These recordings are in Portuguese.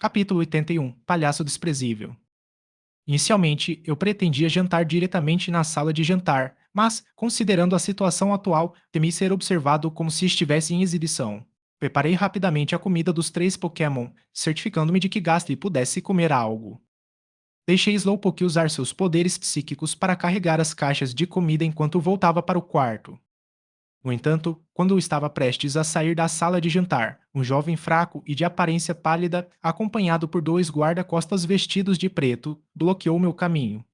Capítulo 81. Palhaço desprezível. Inicialmente, eu pretendia jantar diretamente na sala de jantar, mas, considerando a situação atual, temi ser observado como se estivesse em exibição. Preparei rapidamente a comida dos três Pokémon, certificando-me de que Gastly pudesse comer algo. Deixei Slowpoke usar seus poderes psíquicos para carregar as caixas de comida enquanto voltava para o quarto. No entanto, quando eu estava prestes a sair da sala de jantar, um jovem fraco e de aparência pálida, acompanhado por dois guarda-costas vestidos de preto, bloqueou meu caminho.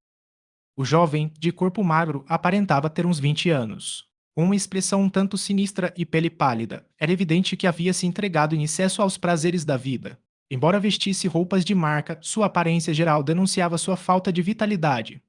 O jovem, de corpo magro, aparentava ter uns 20 anos. Com uma expressão um tanto sinistra e pele pálida, era evidente que havia se entregado em excesso aos prazeres da vida. Embora vestisse roupas de marca, sua aparência geral denunciava sua falta de vitalidade.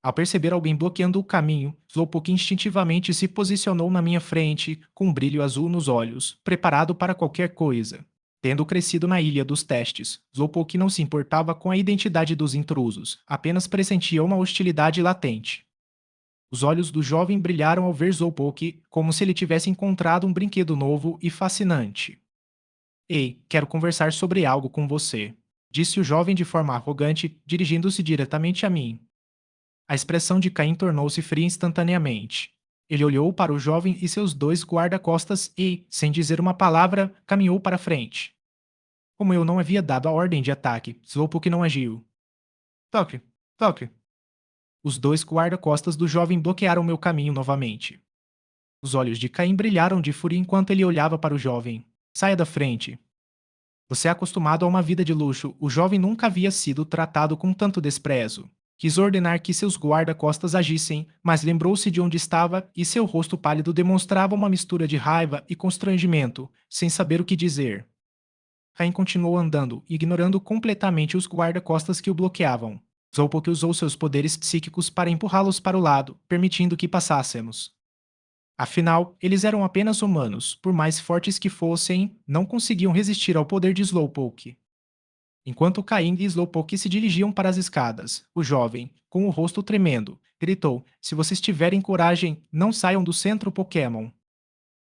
Ao perceber alguém bloqueando o caminho, Slowpoke instintivamente se posicionou na minha frente, com um brilho azul nos olhos, preparado para qualquer coisa. Tendo crescido na Ilha dos Testes, Slowpoke não se importava com a identidade dos intrusos, apenas pressentia uma hostilidade latente. Os olhos do jovem brilharam ao ver Slowpoke, como se ele tivesse encontrado um brinquedo novo e fascinante. Ei, quero conversar sobre algo com você, disse o jovem de forma arrogante, dirigindo-se diretamente a mim. A expressão de Caim tornou-se fria instantaneamente. Ele olhou para o jovem e seus dois guarda-costas e, sem dizer uma palavra, caminhou para frente. Como eu não havia dado a ordem de ataque, Slowpoke não agiu. Toque, toque. Os dois guarda-costas do jovem bloquearam meu caminho novamente. Os olhos de Caim brilharam de fúria enquanto ele olhava para o jovem. Saia da frente. Você é acostumado a uma vida de luxo, o jovem nunca havia sido tratado com tanto desprezo. Quis ordenar que seus guarda-costas agissem, mas lembrou-se de onde estava e seu rosto pálido demonstrava uma mistura de raiva e constrangimento, sem saber o que dizer. Caim continuou andando, ignorando completamente os guarda-costas que o bloqueavam. Slowpoke usou seus poderes psíquicos para empurrá-los para o lado, permitindo que passássemos. Afinal, eles eram apenas humanos, por mais fortes que fossem, não conseguiam resistir ao poder de Slowpoke. Enquanto Caim e Slowpoke se dirigiam para as escadas, o jovem, com o rosto tremendo, gritou: Se vocês tiverem coragem, não saiam do centro Pokémon.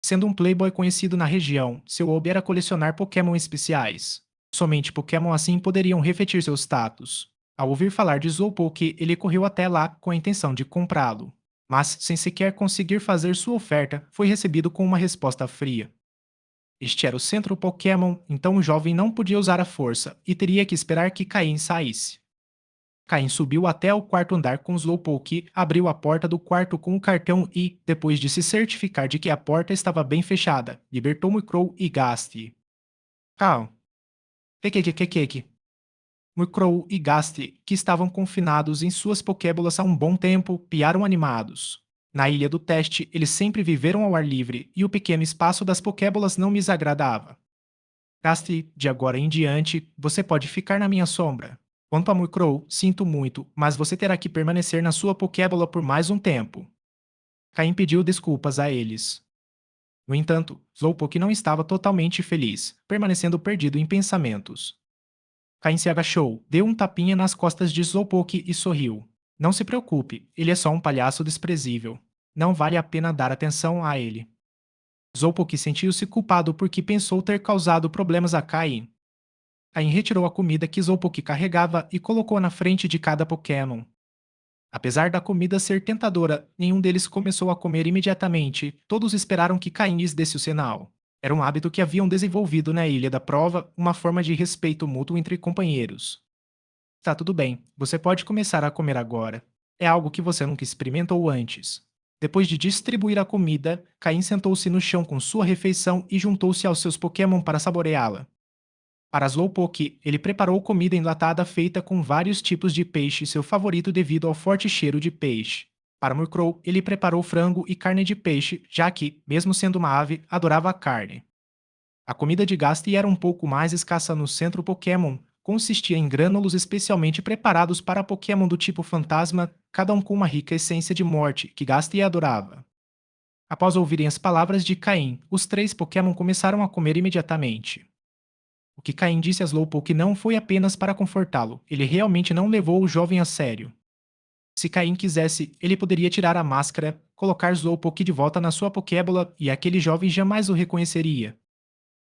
Sendo um playboy conhecido na região, seu hobby era colecionar Pokémon especiais. Somente Pokémon assim poderiam refletir seu status. Ao ouvir falar de Slowpoke, ele correu até lá com a intenção de comprá-lo. Mas, sem sequer conseguir fazer sua oferta, foi recebido com uma resposta fria. Este era o centro Pokémon, então o jovem não podia usar a força e teria que esperar que Caim saísse. Caim subiu até o quarto andar com Slowpoke, abriu a porta do quarto com o cartão e, depois de se certificar de que a porta estava bem fechada, libertou Murkrow e Gastly. Calma. Kekekekekeke. Murkrow e Gastly, que estavam confinados em suas Pokébolas há um bom tempo, piaram animados. Na ilha do teste, eles sempre viveram ao ar livre e o pequeno espaço das Pokébolas não me agradava. Gastly, de agora em diante, você pode ficar na minha sombra. Quanto a Murkrow, sinto muito, mas você terá que permanecer na sua Pokébola por mais um tempo. Caim pediu desculpas a eles. No entanto, Slowpoke não estava totalmente feliz, permanecendo perdido em pensamentos. Caim se agachou, deu um tapinha nas costas de Slowpoke e sorriu. Não se preocupe, ele é só um palhaço desprezível. Não vale a pena dar atenção a ele. Slowpoke sentiu-se culpado porque pensou ter causado problemas a Caim. Caim retirou a comida que Slowpoke carregava e colocou na frente de cada Pokémon. Apesar da comida ser tentadora, nenhum deles começou a comer imediatamente. Todos esperaram que Caim lhes desse o sinal. Era um hábito que haviam desenvolvido na Ilha da Prova, uma forma de respeito mútuo entre companheiros. Tá tudo bem, você pode começar a comer agora. É algo que você nunca experimentou antes. Depois de distribuir a comida, Caim sentou-se no chão com sua refeição e juntou-se aos seus Pokémon para saboreá-la. Para Slowpoke, ele preparou comida enlatada feita com vários tipos de peixe, seu favorito devido ao forte cheiro de peixe. Para Murkrow, ele preparou frango e carne de peixe, já que, mesmo sendo uma ave, adorava a carne. A comida de Gastly era um pouco mais escassa no centro Pokémon, consistia em grânulos especialmente preparados para Pokémon do tipo fantasma, cada um com uma rica essência de morte, que Gastly adorava. Após ouvirem as palavras de Caim, os três Pokémon começaram a comer imediatamente. O que Caim disse a Slowpoke não foi apenas para confortá-lo, ele realmente não levou o jovem a sério. Se Caim quisesse, ele poderia tirar a máscara, colocar Slowpoke de volta na sua Pokébola e aquele jovem jamais o reconheceria.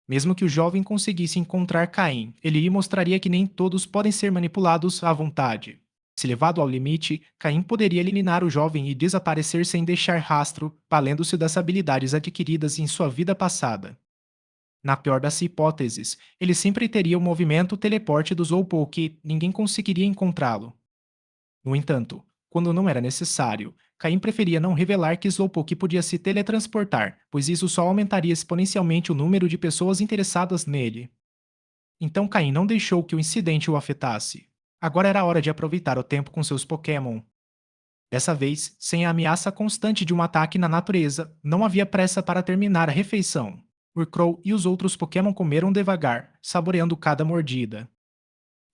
Mesmo que o jovem conseguisse encontrar Caim, ele lhe mostraria que nem todos podem ser manipulados à vontade. Se levado ao limite, Caim poderia eliminar o jovem e desaparecer sem deixar rastro, valendo-se das habilidades adquiridas em sua vida passada. Na pior das hipóteses, ele sempre teria o movimento teleporte do Zolpo, ninguém conseguiria encontrá-lo. No entanto, quando não era necessário, Caim preferia não revelar que Slowpoke podia se teletransportar, pois isso só aumentaria exponencialmente o número de pessoas interessadas nele. Então Caim não deixou que o incidente o afetasse. Agora era hora de aproveitar o tempo com seus Pokémon. Dessa vez, sem a ameaça constante de um ataque na natureza, não havia pressa para terminar a refeição. Murkrow e os outros Pokémon comeram devagar, saboreando cada mordida.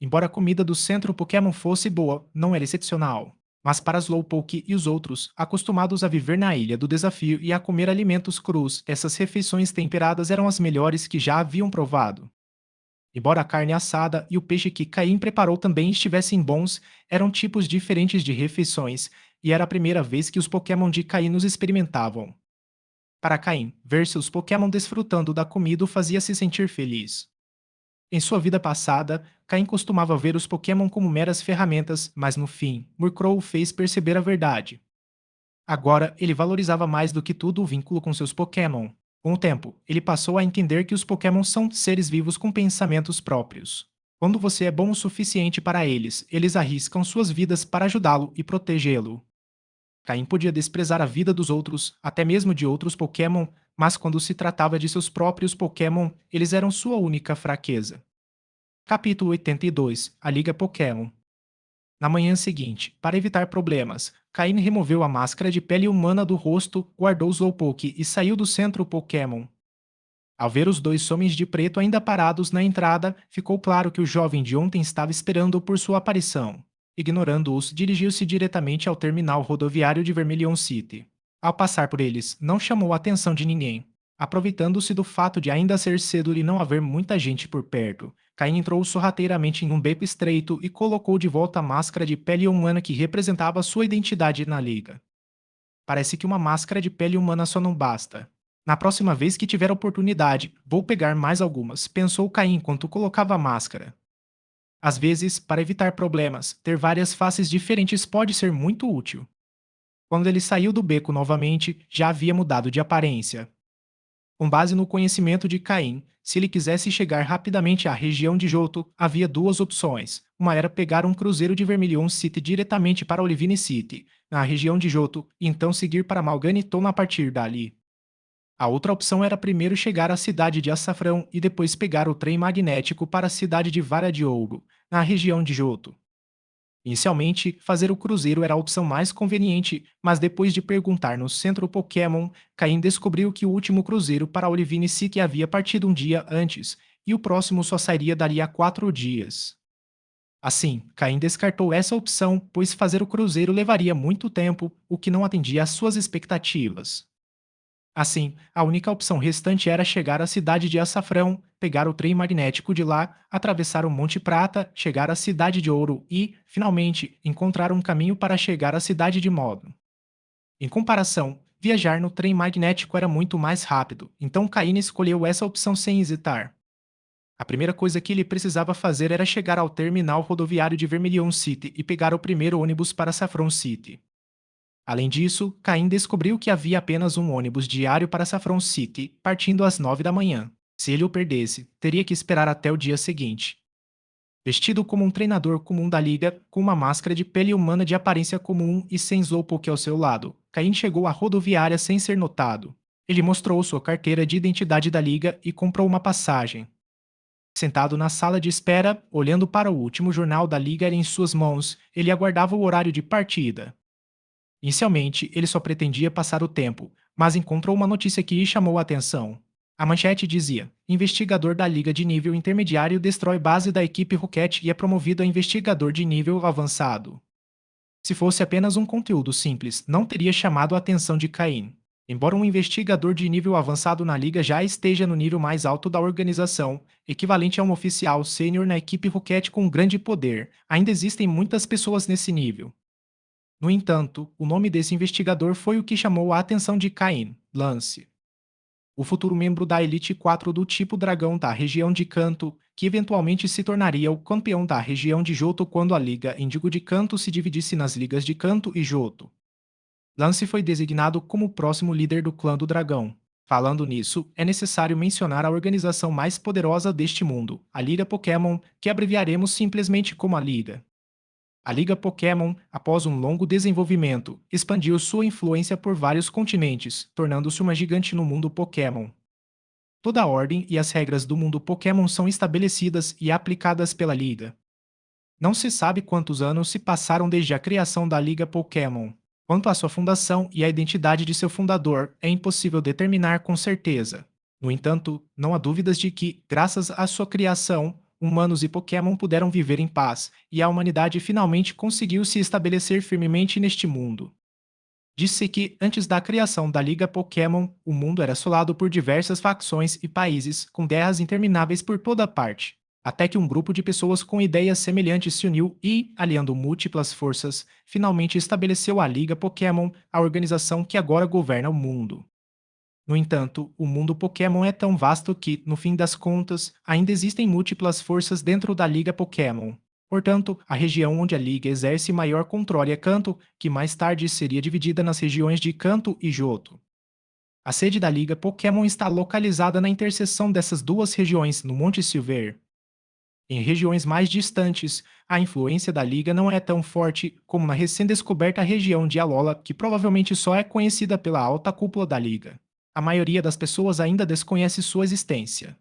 Embora a comida do centro Pokémon fosse boa, não era excepcional. Mas para Slowpoke e os outros, acostumados a viver na Ilha do Desafio e a comer alimentos crus, essas refeições temperadas eram as melhores que já haviam provado. Embora a carne assada e o peixe que Caim preparou também estivessem bons, eram tipos diferentes de refeições, e era a primeira vez que os Pokémon de Caim os experimentavam. Para Caim, ver seus Pokémon desfrutando da comida o fazia se sentir feliz. Em sua vida passada, Caim costumava ver os Pokémon como meras ferramentas, mas no fim, Murkrow o fez perceber a verdade. Agora, ele valorizava mais do que tudo o vínculo com seus Pokémon. Com o tempo, ele passou a entender que os Pokémon são seres vivos com pensamentos próprios. Quando você é bom o suficiente para eles, eles arriscam suas vidas para ajudá-lo e protegê-lo. Caim podia desprezar a vida dos outros, até mesmo de outros Pokémon, mas quando se tratava de seus próprios Pokémon, eles eram sua única fraqueza. Capítulo 82. A Liga Pokémon. Na manhã seguinte, para evitar problemas, Caine removeu a máscara de pele humana do rosto, guardou o Slowpoke e saiu do centro Pokémon. Ao ver os dois homens de preto ainda parados na entrada, ficou claro que o jovem de ontem estava esperando por sua aparição. Ignorando-os, dirigiu-se diretamente ao terminal rodoviário de Vermilion City. Ao passar por eles, não chamou a atenção de ninguém. Aproveitando-se do fato de ainda ser cedo e não haver muita gente por perto, Caim entrou sorrateiramente em um beco estreito e colocou de volta a máscara de pele humana que representava sua identidade na liga. Parece que uma máscara de pele humana só não basta. Na próxima vez que tiver oportunidade, vou pegar mais algumas, pensou Caim enquanto colocava a máscara. Às vezes, para evitar problemas, ter várias faces diferentes pode ser muito útil. Quando ele saiu do beco novamente, já havia mudado de aparência. Com base no conhecimento de Caim, se ele quisesse chegar rapidamente à região de Johto, havia duas opções. Uma era pegar um cruzeiro de Vermilion City diretamente para Olivine City, na região de Johto, e então seguir para Malganiton a partir dali. A outra opção era primeiro chegar à cidade de Açafrão e depois pegar o trem magnético para a cidade de Vara de Ouro, na região de Johto. Inicialmente, fazer o cruzeiro era a opção mais conveniente, mas depois de perguntar no centro Pokémon, Caim descobriu que o último cruzeiro para Olivine City havia partido um dia antes, e o próximo só sairia dali a 4 dias. Assim, Caim descartou essa opção, pois fazer o cruzeiro levaria muito tempo, o que não atendia às suas expectativas. Assim, a única opção restante era chegar à cidade de Açafrão, pegar o trem magnético de lá, atravessar o Monte Prata, chegar à cidade de Ouro e, finalmente, encontrar um caminho para chegar à cidade de Modo. Em comparação, viajar no trem magnético era muito mais rápido, então Caine escolheu essa opção sem hesitar. A primeira coisa que ele precisava fazer era chegar ao terminal rodoviário de Vermilion City e pegar o primeiro ônibus para Saffron City. Além disso, Caim descobriu que havia apenas um ônibus diário para Saffron City, partindo às 9 da manhã. Se ele o perdesse, teria que esperar até o dia seguinte. Vestido como um treinador comum da liga, com uma máscara de pele humana de aparência comum e sem Slowpoke ao seu lado, Caim chegou à rodoviária sem ser notado. Ele mostrou sua carteira de identidade da liga e comprou uma passagem. Sentado na sala de espera, olhando para o último jornal da liga em suas mãos, ele aguardava o horário de partida. Inicialmente, ele só pretendia passar o tempo, mas encontrou uma notícia que lhe chamou a atenção. A manchete dizia: investigador da Liga de nível intermediário destrói base da equipe Rocket e é promovido a investigador de nível avançado. Se fosse apenas um conteúdo simples, não teria chamado a atenção de Cain. Embora um investigador de nível avançado na Liga já esteja no nível mais alto da organização, equivalente a um oficial sênior na equipe Rocket com grande poder, ainda existem muitas pessoas nesse nível. No entanto, o nome desse investigador foi o que chamou a atenção de Cain, Lance. o futuro membro da Elite 4 do tipo Dragão da região de Kanto, que eventualmente se tornaria o campeão da região de Johto quando a Liga Índigo de Kanto se dividisse nas ligas de Kanto e Johto. Lance foi designado como o próximo líder do clã do dragão. Falando nisso, é necessário mencionar a organização mais poderosa deste mundo, a Liga Pokémon, que abreviaremos simplesmente como a Liga. A Liga Pokémon, após um longo desenvolvimento, expandiu sua influência por vários continentes, tornando-se uma gigante no mundo Pokémon. Toda a ordem e as regras do mundo Pokémon são estabelecidas e aplicadas pela Liga. Não se sabe quantos anos se passaram desde a criação da Liga Pokémon. Quanto à sua fundação e à identidade de seu fundador, é impossível determinar com certeza. No entanto, não há dúvidas de que, graças à sua criação, humanos e Pokémon puderam viver em paz, e a humanidade finalmente conseguiu se estabelecer firmemente neste mundo. Disse que, antes da criação da Liga Pokémon, o mundo era assolado por diversas facções e países, com guerras intermináveis por toda parte. Até que um grupo de pessoas com ideias semelhantes se uniu e, aliando múltiplas forças, finalmente estabeleceu a Liga Pokémon, a organização que agora governa o mundo. No entanto, o mundo Pokémon é tão vasto que, no fim das contas, ainda existem múltiplas forças dentro da Liga Pokémon. Portanto, a região onde a Liga exerce maior controle é Kanto, que mais tarde seria dividida nas regiões de Kanto e Johto. A sede da Liga Pokémon está localizada na interseção dessas duas regiões, no Monte Silver. Em regiões mais distantes, a influência da Liga não é tão forte como na recém-descoberta região de Alola, que provavelmente só é conhecida pela alta cúpula da Liga. A maioria das pessoas ainda desconhece sua existência.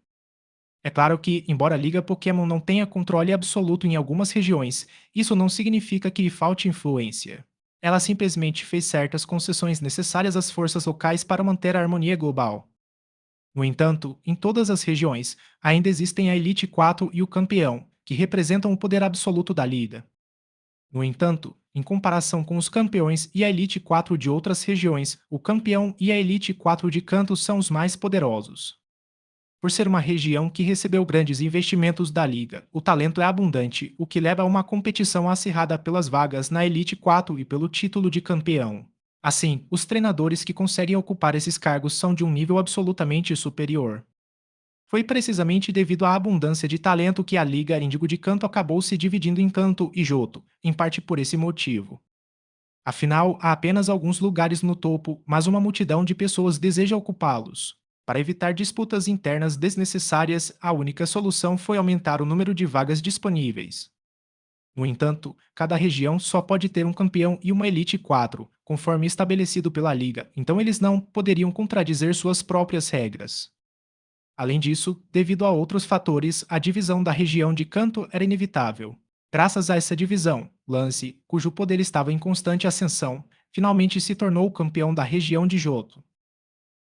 É claro que, embora a Liga Pokémon não tenha controle absoluto em algumas regiões, isso não significa que lhe falte influência. Ela simplesmente fez certas concessões necessárias às forças locais para manter a harmonia global. No entanto, em todas as regiões, ainda existem a Elite 4 e o Campeão, que representam o poder absoluto da Liga. No entanto, em comparação com os campeões e a Elite 4 de outras regiões, o Campeão e a Elite 4 de Kanto são os mais poderosos. Por ser uma região que recebeu grandes investimentos da Liga, o talento é abundante, o que leva a uma competição acirrada pelas vagas na Elite 4 e pelo título de campeão. Assim, os treinadores que conseguem ocupar esses cargos são de um nível absolutamente superior. Foi precisamente devido à abundância de talento que a Liga Índigo de Kanto acabou se dividindo em Kanto e Johto, em parte por esse motivo. Afinal, há apenas alguns lugares no topo, mas uma multidão de pessoas deseja ocupá-los. Para evitar disputas internas desnecessárias, a única solução foi aumentar o número de vagas disponíveis. No entanto, cada região só pode ter um campeão e uma Elite 4, conforme estabelecido pela Liga, então eles não poderiam contradizer suas próprias regras. Além disso, devido a outros fatores, a divisão da região de Kanto era inevitável. Graças a essa divisão, Lance, cujo poder estava em constante ascensão, finalmente se tornou o campeão da região de Johto.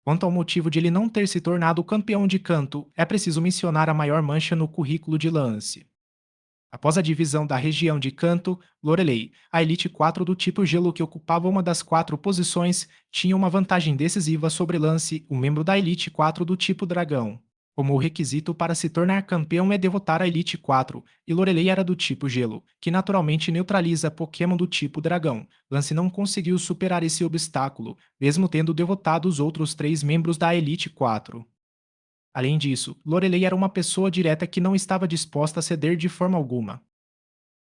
Quanto ao motivo de ele não ter se tornado o campeão de Kanto, é preciso mencionar a maior mancha no currículo de Lance. Após a divisão da região de Kanto, Lorelei, a Elite 4 do tipo Gelo que ocupava uma das quatro posições, tinha uma vantagem decisiva sobre Lance, o membro da Elite 4 do tipo Dragão. Como o requisito para se tornar campeão é derrotar a Elite 4, e Lorelei era do tipo Gelo, que naturalmente neutraliza Pokémon do tipo Dragão. Lance não conseguiu superar esse obstáculo, mesmo tendo derrotado os outros três membros da Elite 4. Além disso, Lorelei era uma pessoa direta que não estava disposta a ceder de forma alguma.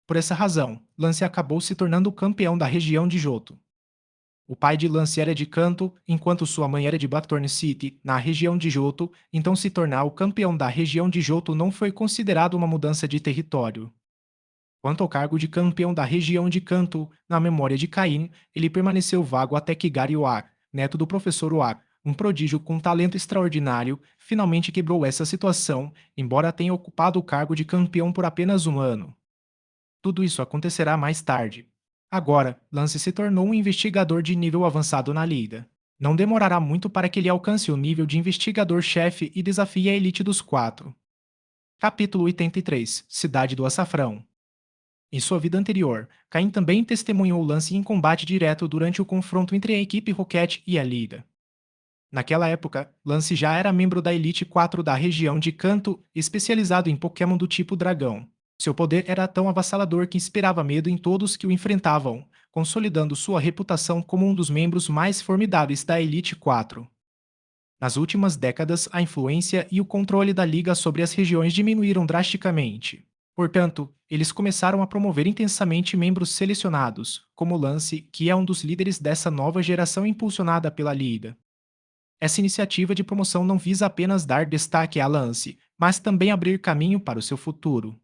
Por essa razão, Lance acabou se tornando o campeão da região de Johto. O pai de Lance era de Kanto, enquanto sua mãe era de Blackthorn City, na região de Johto, então se tornar o campeão da região de Johto não foi considerado uma mudança de território. Quanto ao cargo de campeão da região de Kanto, na memória de Cain, ele permaneceu vago até que Gary Oak, neto do professor Oak, um prodígio com talento extraordinário, finalmente quebrou essa situação, embora tenha ocupado o cargo de campeão por apenas um ano. Tudo isso acontecerá mais tarde. Agora, Lance se tornou um investigador de nível avançado na liga. Não demorará muito para que ele alcance o nível de investigador-chefe e desafie a elite dos quatro. Capítulo 83 Cidade do Açafrão. Em sua vida anterior, Caim também testemunhou Lance em combate direto durante o confronto entre a equipe Rocket e a Liga. Naquela época, Lance já era membro da Elite 4 da região de Kanto, especializado em Pokémon do tipo Dragão. Seu poder era tão avassalador que inspirava medo em todos que o enfrentavam, consolidando sua reputação como um dos membros mais formidáveis da Elite 4. Nas últimas décadas, a influência e o controle da Liga sobre as regiões diminuíram drasticamente. Portanto, eles começaram a promover intensamente membros selecionados, como Lance, que é um dos líderes dessa nova geração impulsionada pela Liga. Essa iniciativa de promoção não visa apenas dar destaque a Lance, mas também abrir caminho para o seu futuro.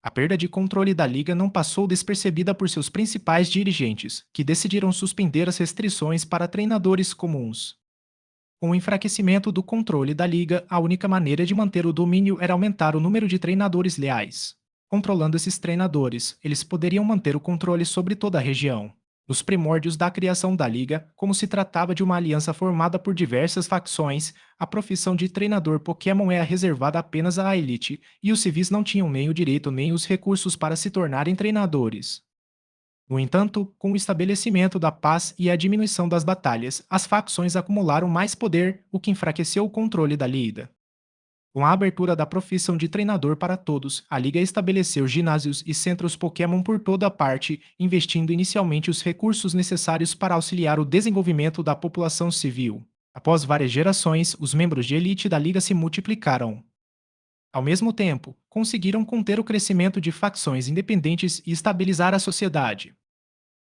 A perda de controle da liga não passou despercebida por seus principais dirigentes, que decidiram suspender as restrições para treinadores comuns. Com o enfraquecimento do controle da liga, a única maneira de manter o domínio era aumentar o número de treinadores leais. Controlando esses treinadores, eles poderiam manter o controle sobre toda a região. Nos primórdios da criação da liga, como se tratava de uma aliança formada por diversas facções, a profissão de treinador Pokémon era reservada apenas à elite, e os civis não tinham nem o direito nem os recursos para se tornarem treinadores. No entanto, com o estabelecimento da paz e a diminuição das batalhas, as facções acumularam mais poder, o que enfraqueceu o controle da liga. Com a abertura da profissão de treinador para todos, a liga estabeleceu ginásios e centros Pokémon por toda a parte, investindo inicialmente os recursos necessários para auxiliar o desenvolvimento da população civil. Após várias gerações, os membros de elite da liga se multiplicaram. Ao mesmo tempo, conseguiram conter o crescimento de facções independentes e estabilizar a sociedade.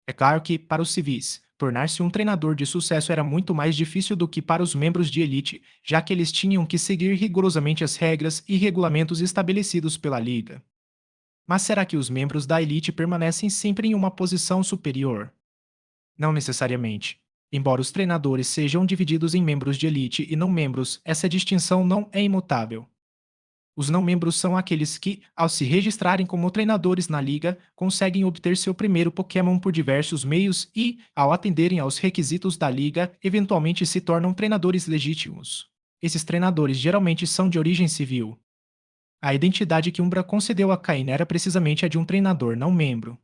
É claro que, para os civis, tornar-se um treinador de sucesso era muito mais difícil do que para os membros de elite, já que eles tinham que seguir rigorosamente as regras e regulamentos estabelecidos pela liga. Mas será que os membros da elite permanecem sempre em uma posição superior? Não necessariamente. Embora os treinadores sejam divididos em membros de elite e não membros, essa distinção não é imutável. Os não-membros são aqueles que, ao se registrarem como treinadores na liga, conseguem obter seu primeiro Pokémon por diversos meios e, ao atenderem aos requisitos da liga, eventualmente se tornam treinadores legítimos. Esses treinadores geralmente são de origem civil. A identidade que Umbra concedeu a Cain era precisamente a de um treinador não-membro.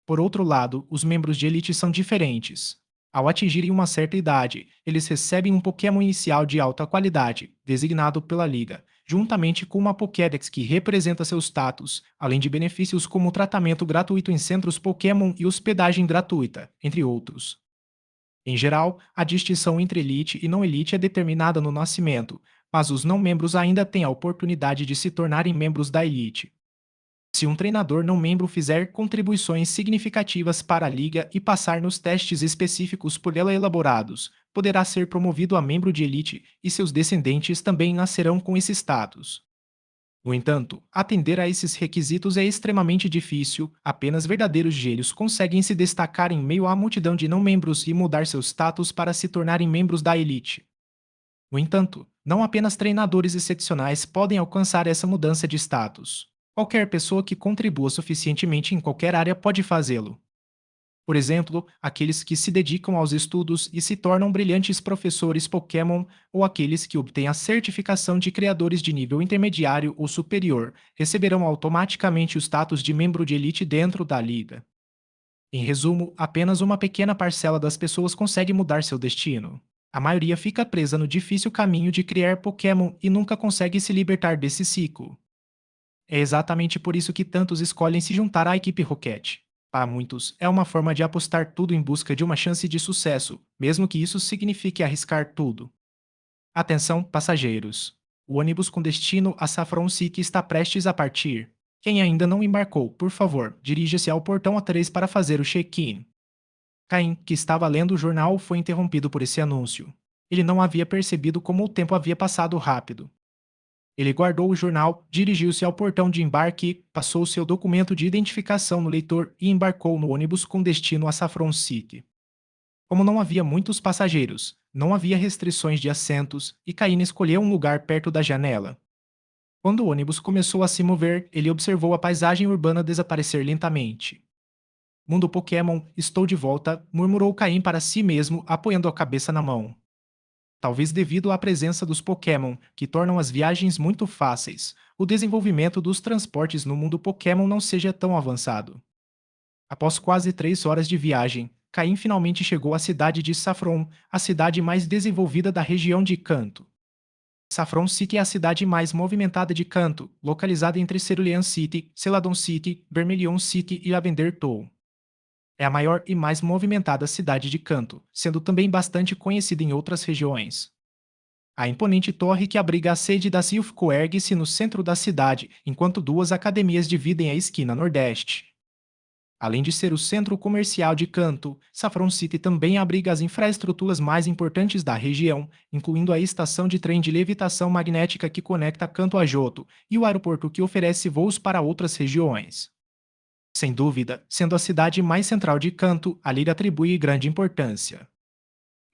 Por outro lado, os membros de elite são diferentes. Ao atingirem uma certa idade, eles recebem um Pokémon inicial de alta qualidade, designado pela Liga, juntamente com uma Pokédex que representa seu status, além de benefícios como tratamento gratuito em centros Pokémon e hospedagem gratuita, entre outros. Em geral, a distinção entre elite e não elite é determinada no nascimento, mas os não-membros ainda têm a oportunidade de se tornarem membros da elite. Se um treinador não membro fizer contribuições significativas para a liga e passar nos testes específicos por ela elaborados, poderá ser promovido a membro de elite e seus descendentes também nascerão com esse status. No entanto, atender a esses requisitos é extremamente difícil, apenas verdadeiros gênios conseguem se destacar em meio à multidão de não-membros e mudar seu status para se tornarem membros da elite. No entanto, não apenas treinadores excepcionais podem alcançar essa mudança de status. Qualquer pessoa que contribua suficientemente em qualquer área pode fazê-lo. Por exemplo, aqueles que se dedicam aos estudos e se tornam brilhantes professores Pokémon ou aqueles que obtêm a certificação de criadores de nível intermediário ou superior receberão automaticamente o status de membro de elite dentro da liga. Em resumo, apenas uma pequena parcela das pessoas consegue mudar seu destino. A maioria fica presa no difícil caminho de criar Pokémon e nunca consegue se libertar desse ciclo. É exatamente por isso que tantos escolhem se juntar à equipe Rocket. Para muitos, é uma forma de apostar tudo em busca de uma chance de sucesso, mesmo que isso signifique arriscar tudo. Atenção, passageiros! O ônibus com destino a Saffron City está prestes a partir. Quem ainda não embarcou, por favor, dirija-se ao portão A3 para fazer o check-in. Caim, que estava lendo o jornal, foi interrompido por esse anúncio. Ele não havia percebido como o tempo havia passado rápido. Ele guardou o jornal, dirigiu-se ao portão de embarque, passou seu documento de identificação no leitor e embarcou no ônibus com destino a Saffron City. Como não havia muitos passageiros, não havia restrições de assentos e Caína escolheu um lugar perto da janela. Quando o ônibus começou a se mover, ele observou a paisagem urbana desaparecer lentamente. Mundo Pokémon, estou de volta, murmurou Caim para si mesmo, apoiando a cabeça na mão. Talvez devido à presença dos Pokémon, que tornam as viagens muito fáceis, o desenvolvimento dos transportes no mundo Pokémon não seja tão avançado. Após quase 3 horas de viagem, Caim finalmente chegou à cidade de Saffron, a cidade mais desenvolvida da região de Kanto. Saffron City é a cidade mais movimentada de Kanto, localizada entre Cerulean City, Celadon City, Vermilion City e Lavender Town. É a maior e mais movimentada cidade de Kanto, sendo também bastante conhecida em outras regiões. A imponente torre que abriga a sede da Silphco ergue-se no centro da cidade, enquanto duas academias dividem a esquina nordeste. Além de ser o centro comercial de Kanto, Saffron City também abriga as infraestruturas mais importantes da região, incluindo a estação de trem de levitação magnética que conecta Kanto a Johto e o aeroporto que oferece voos para outras regiões. Sem dúvida, sendo a cidade mais central de Kanto, a lhe atribui grande importância.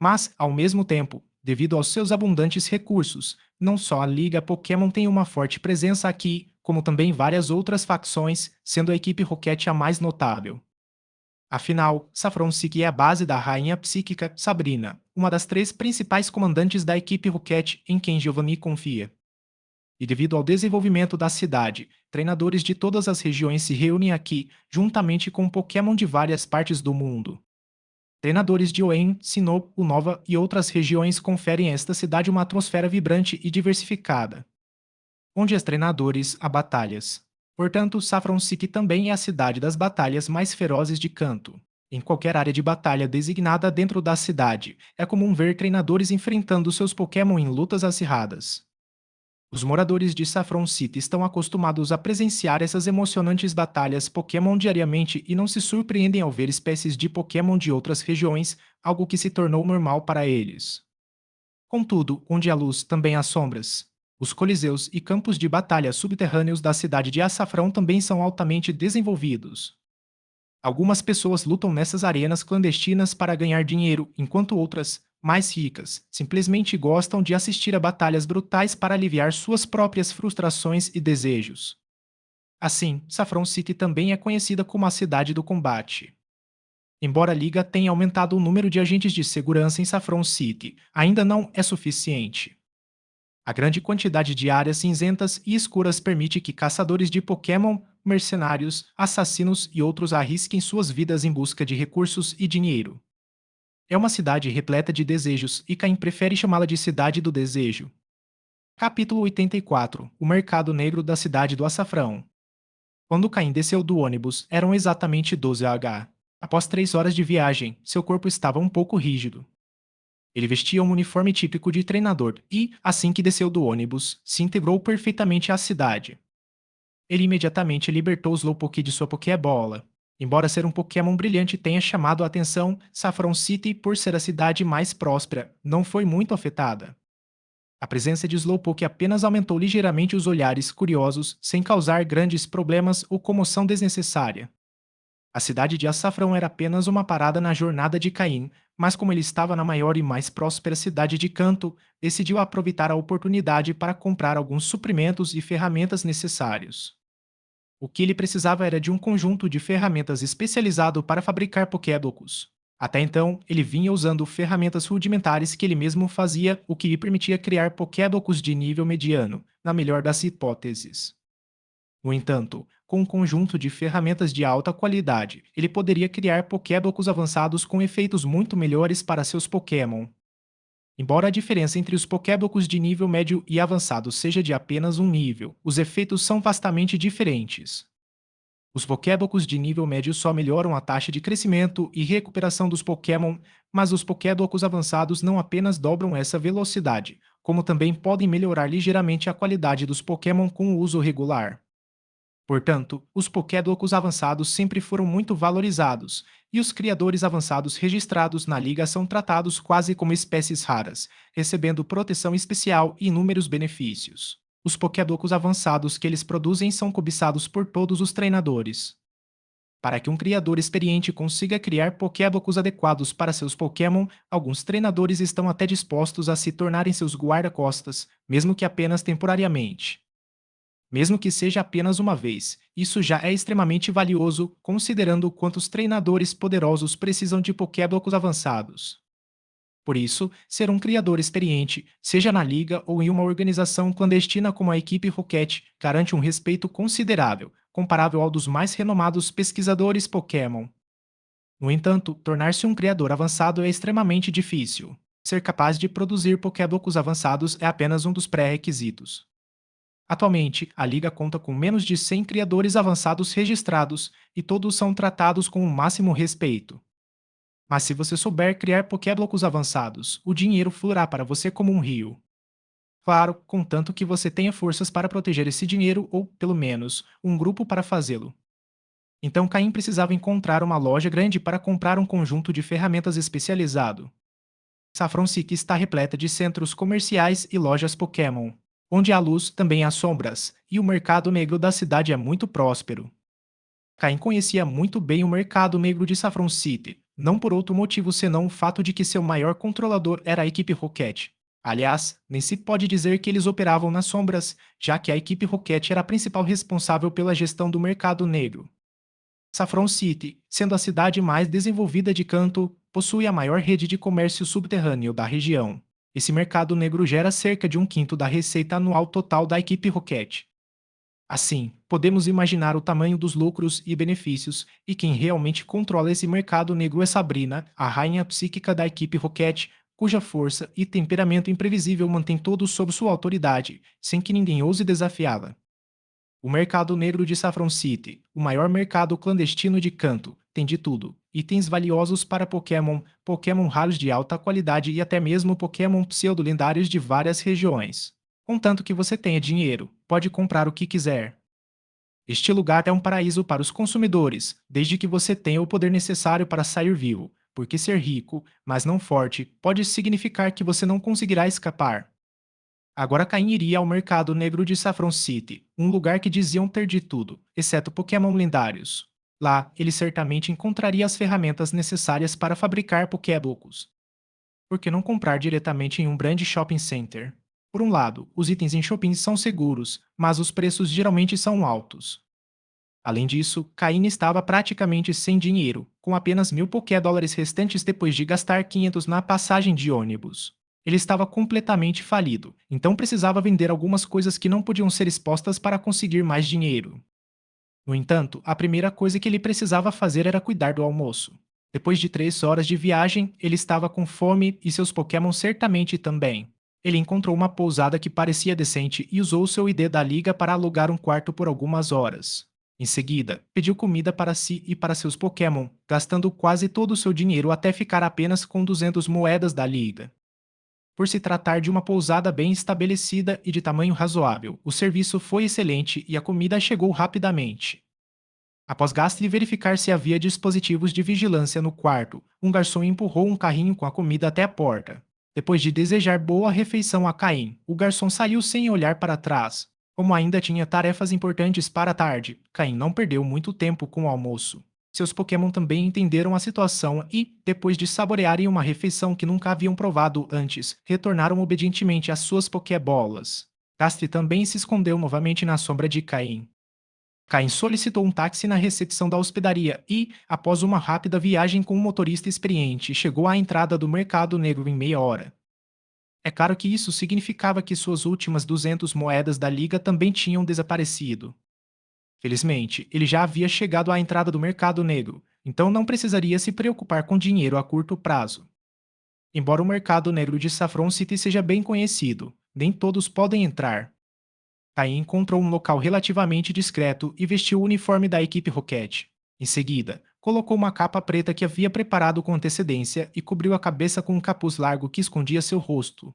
Mas, ao mesmo tempo, devido aos seus abundantes recursos, não só a Liga Pokémon tem uma forte presença aqui, como também várias outras facções, sendo a equipe Rocket a mais notável. Afinal, Saffron Seek é a base da rainha psíquica Sabrina, uma das três principais comandantes da equipe Rocket em quem Giovanni confia. E devido ao desenvolvimento da cidade, treinadores de todas as regiões se reúnem aqui, juntamente com Pokémon de várias partes do mundo. Treinadores de Oen, Sinnoh, Unova e outras regiões conferem a esta cidade uma atmosfera vibrante e diversificada, onde os treinadores há batalhas. Portanto, Saffron Seek também é a cidade das batalhas mais ferozes de Kanto. Em qualquer área de batalha designada dentro da cidade, é comum ver treinadores enfrentando seus Pokémon em lutas acirradas. Os moradores de Saffron City estão acostumados a presenciar essas emocionantes batalhas Pokémon diariamente e não se surpreendem ao ver espécies de Pokémon de outras regiões, algo que se tornou normal para eles. Contudo, onde há luz, também há sombras. Os coliseus e campos de batalha subterrâneos da cidade de Açafrão também são altamente desenvolvidos. Algumas pessoas lutam nessas arenas clandestinas para ganhar dinheiro, enquanto outras, mais ricas, simplesmente gostam de assistir a batalhas brutais para aliviar suas próprias frustrações e desejos. Assim, Saffron City também é conhecida como a cidade do combate. Embora a Liga tenha aumentado o número de agentes de segurança em Saffron City, ainda não é suficiente. A grande quantidade de áreas cinzentas e escuras permite que caçadores de Pokémon, mercenários, assassinos e outros arrisquem suas vidas em busca de recursos e dinheiro. É uma cidade repleta de desejos e Caim prefere chamá-la de Cidade do Desejo. Capítulo 84. O Mercado Negro da Cidade do Açafrão. Quando Caim desceu do ônibus, eram exatamente 12h. Após 3 horas de viagem, seu corpo estava um pouco rígido. Ele vestia um uniforme típico de treinador e, assim que desceu do ônibus, se integrou perfeitamente à cidade. Ele imediatamente libertou o Slowpoke de sua Pokébola. Embora ser um Pokémon brilhante tenha chamado a atenção, Saffron City, por ser a cidade mais próspera, não foi muito afetada. A presença de Slowpoke apenas aumentou ligeiramente os olhares curiosos, sem causar grandes problemas ou comoção desnecessária. A cidade de Açafrão era apenas uma parada na jornada de Caim, mas como ele estava na maior e mais próspera cidade de Canto, decidiu aproveitar a oportunidade para comprar alguns suprimentos e ferramentas necessários. O que ele precisava era de um conjunto de ferramentas especializado para fabricar Pokéblocos. Até então, ele vinha usando ferramentas rudimentares que ele mesmo fazia, o que lhe permitia criar Pokéblocos de nível mediano, na melhor das hipóteses. No entanto, com um conjunto de ferramentas de alta qualidade, ele poderia criar Pokéblocos avançados com efeitos muito melhores para seus Pokémon. Embora a diferença entre os Pokéblocos de nível médio e avançado seja de apenas um nível, os efeitos são vastamente diferentes. Os Pokébocos de nível médio só melhoram a taxa de crescimento e recuperação dos Pokémon, mas os Pokébocos avançados não apenas dobram essa velocidade, como também podem melhorar ligeiramente a qualidade dos Pokémon com o uso regular. Portanto, os Pokéblocos avançados sempre foram muito valorizados, e os criadores avançados registrados na liga são tratados quase como espécies raras, recebendo proteção especial e inúmeros benefícios. Os Pokéblocos avançados que eles produzem são cobiçados por todos os treinadores. Para que um criador experiente consiga criar Pokéblocos adequados para seus Pokémon, alguns treinadores estão até dispostos a se tornarem seus guarda-costas, mesmo que apenas temporariamente. Mesmo que seja apenas uma vez, isso já é extremamente valioso considerando quantos treinadores poderosos precisam de Pokéblocos avançados. Por isso, ser um criador experiente, seja na liga ou em uma organização clandestina como a equipe Rocket, garante um respeito considerável, comparável ao dos mais renomados pesquisadores Pokémon. No entanto, tornar-se um criador avançado é extremamente difícil. Ser capaz de produzir Pokéblocos avançados é apenas um dos pré-requisitos. Atualmente, a liga conta com menos de 100 criadores avançados registrados e todos são tratados com o máximo respeito. Mas se você souber criar Pokéblocos avançados, o dinheiro fluirá para você como um rio. Claro, contanto que você tenha forças para proteger esse dinheiro ou, pelo menos, um grupo para fazê-lo. Então Caim precisava encontrar uma loja grande para comprar um conjunto de ferramentas especializado. Saffron City está repleta de centros comerciais e lojas Pokémon, onde há luz também há sombras, e o mercado negro da cidade é muito próspero. Caim conhecia muito bem o mercado negro de Saffron City, não por outro motivo senão o fato de que seu maior controlador era a equipe Rocket. Aliás, nem se pode dizer que eles operavam nas sombras, já que a equipe Rocket era a principal responsável pela gestão do mercado negro. Saffron City, sendo a cidade mais desenvolvida de Kanto, possui a maior rede de comércio subterrâneo da região. Esse mercado negro gera cerca de um quinto da receita anual total da equipe Rocket. Assim, podemos imaginar o tamanho dos lucros e benefícios, e quem realmente controla esse mercado negro é Sabrina, a rainha psíquica da equipe Rocket, cuja força e temperamento imprevisível mantém todos sob sua autoridade, sem que ninguém ouse desafiá-la. O mercado negro de Saffron City, o maior mercado clandestino de Kanto, tem de tudo: itens valiosos para Pokémon, Pokémon raros de alta qualidade e até mesmo Pokémon pseudo-lendários de várias regiões. Contanto que você tenha dinheiro, pode comprar o que quiser. Este lugar é um paraíso para os consumidores, desde que você tenha o poder necessário para sair vivo, porque ser rico, mas não forte, pode significar que você não conseguirá escapar. Agora Caim iria ao mercado negro de Saffron City, um lugar que diziam ter de tudo, exceto Pokémon lendários. Lá, ele certamente encontraria as ferramentas necessárias para fabricar Pokébocos. Por que não comprar diretamente em um brand shopping center? Por um lado, os itens em shoppings são seguros, mas os preços geralmente são altos. Além disso, Caim estava praticamente sem dinheiro, com apenas 1000 Poké-dólares restantes depois de gastar 500 na passagem de ônibus. Ele estava completamente falido, então precisava vender algumas coisas que não podiam ser expostas para conseguir mais dinheiro. No entanto, a primeira coisa que ele precisava fazer era cuidar do almoço. Depois de 3 horas de viagem, ele estava com fome e seus Pokémon certamente também. Ele encontrou uma pousada que parecia decente e usou seu ID da liga para alugar um quarto por algumas horas. Em seguida, pediu comida para si e para seus Pokémon, gastando quase todo o seu dinheiro até ficar apenas com 200 moedas da liga. Por se tratar de uma pousada bem estabelecida e de tamanho razoável, o serviço foi excelente e a comida chegou rapidamente. Após Gastly verificar se havia dispositivos de vigilância no quarto, um garçom empurrou um carrinho com a comida até a porta. Depois de desejar boa refeição a Caim, o garçom saiu sem olhar para trás. Como ainda tinha tarefas importantes para a tarde, Caim não perdeu muito tempo com o almoço. Seus Pokémon também entenderam a situação e, depois de saborearem uma refeição que nunca haviam provado antes, retornaram obedientemente às suas Pokébolas. Gastly também se escondeu novamente na sombra de Caim. Caim solicitou um táxi na recepção da hospedaria e, após uma rápida viagem com um motorista experiente, chegou à entrada do mercado negro em meia hora. É claro que isso significava que suas últimas 200 moedas da liga também tinham desaparecido. Felizmente, ele já havia chegado à entrada do mercado negro, então não precisaria se preocupar com dinheiro a curto prazo. Embora o mercado negro de Saffron City seja bem conhecido, nem todos podem entrar. Caim encontrou um local relativamente discreto e vestiu o uniforme da equipe Rocket. Em seguida, colocou uma capa preta que havia preparado com antecedência e cobriu a cabeça com um capuz largo que escondia seu rosto.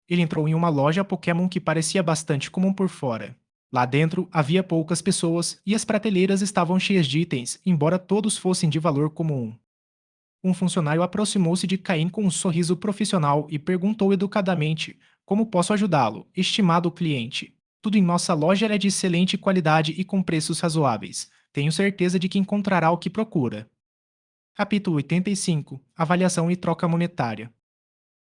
Ele entrou em uma loja Pokémon que parecia bastante comum por fora. Lá dentro havia poucas pessoas e as prateleiras estavam cheias de itens, embora todos fossem de valor comum. Um funcionário aproximou-se de Caim com um sorriso profissional e perguntou educadamente: Como posso ajudá-lo, estimado cliente? Tudo em nossa loja é de excelente qualidade e com preços razoáveis. Tenho certeza de que encontrará o que procura. Capítulo 85: Avaliação e troca monetária.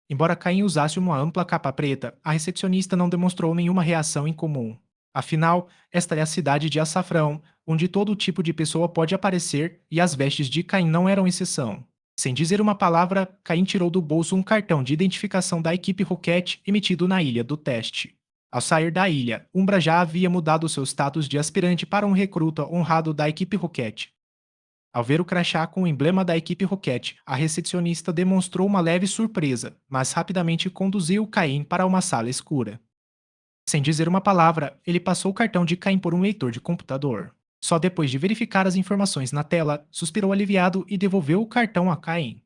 Embora Caim usasse uma ampla capa preta, a recepcionista não demonstrou nenhuma reação em comum. Afinal, esta é a cidade de Açafrão, onde todo tipo de pessoa pode aparecer, e as vestes de Caim não eram exceção. Sem dizer uma palavra, Caim tirou do bolso um cartão de identificação da equipe Rocket emitido na ilha do teste. Ao sair da ilha, Umbra já havia mudado seu status de aspirante para um recruta honrado da equipe Rocket. Ao ver o crachá com o emblema da equipe Rocket, a recepcionista demonstrou uma leve surpresa, mas rapidamente conduziu Caim para uma sala escura. Sem dizer uma palavra, ele passou o cartão de Caim por um leitor de computador. Só depois de verificar as informações na tela, suspirou aliviado e devolveu o cartão a Caim.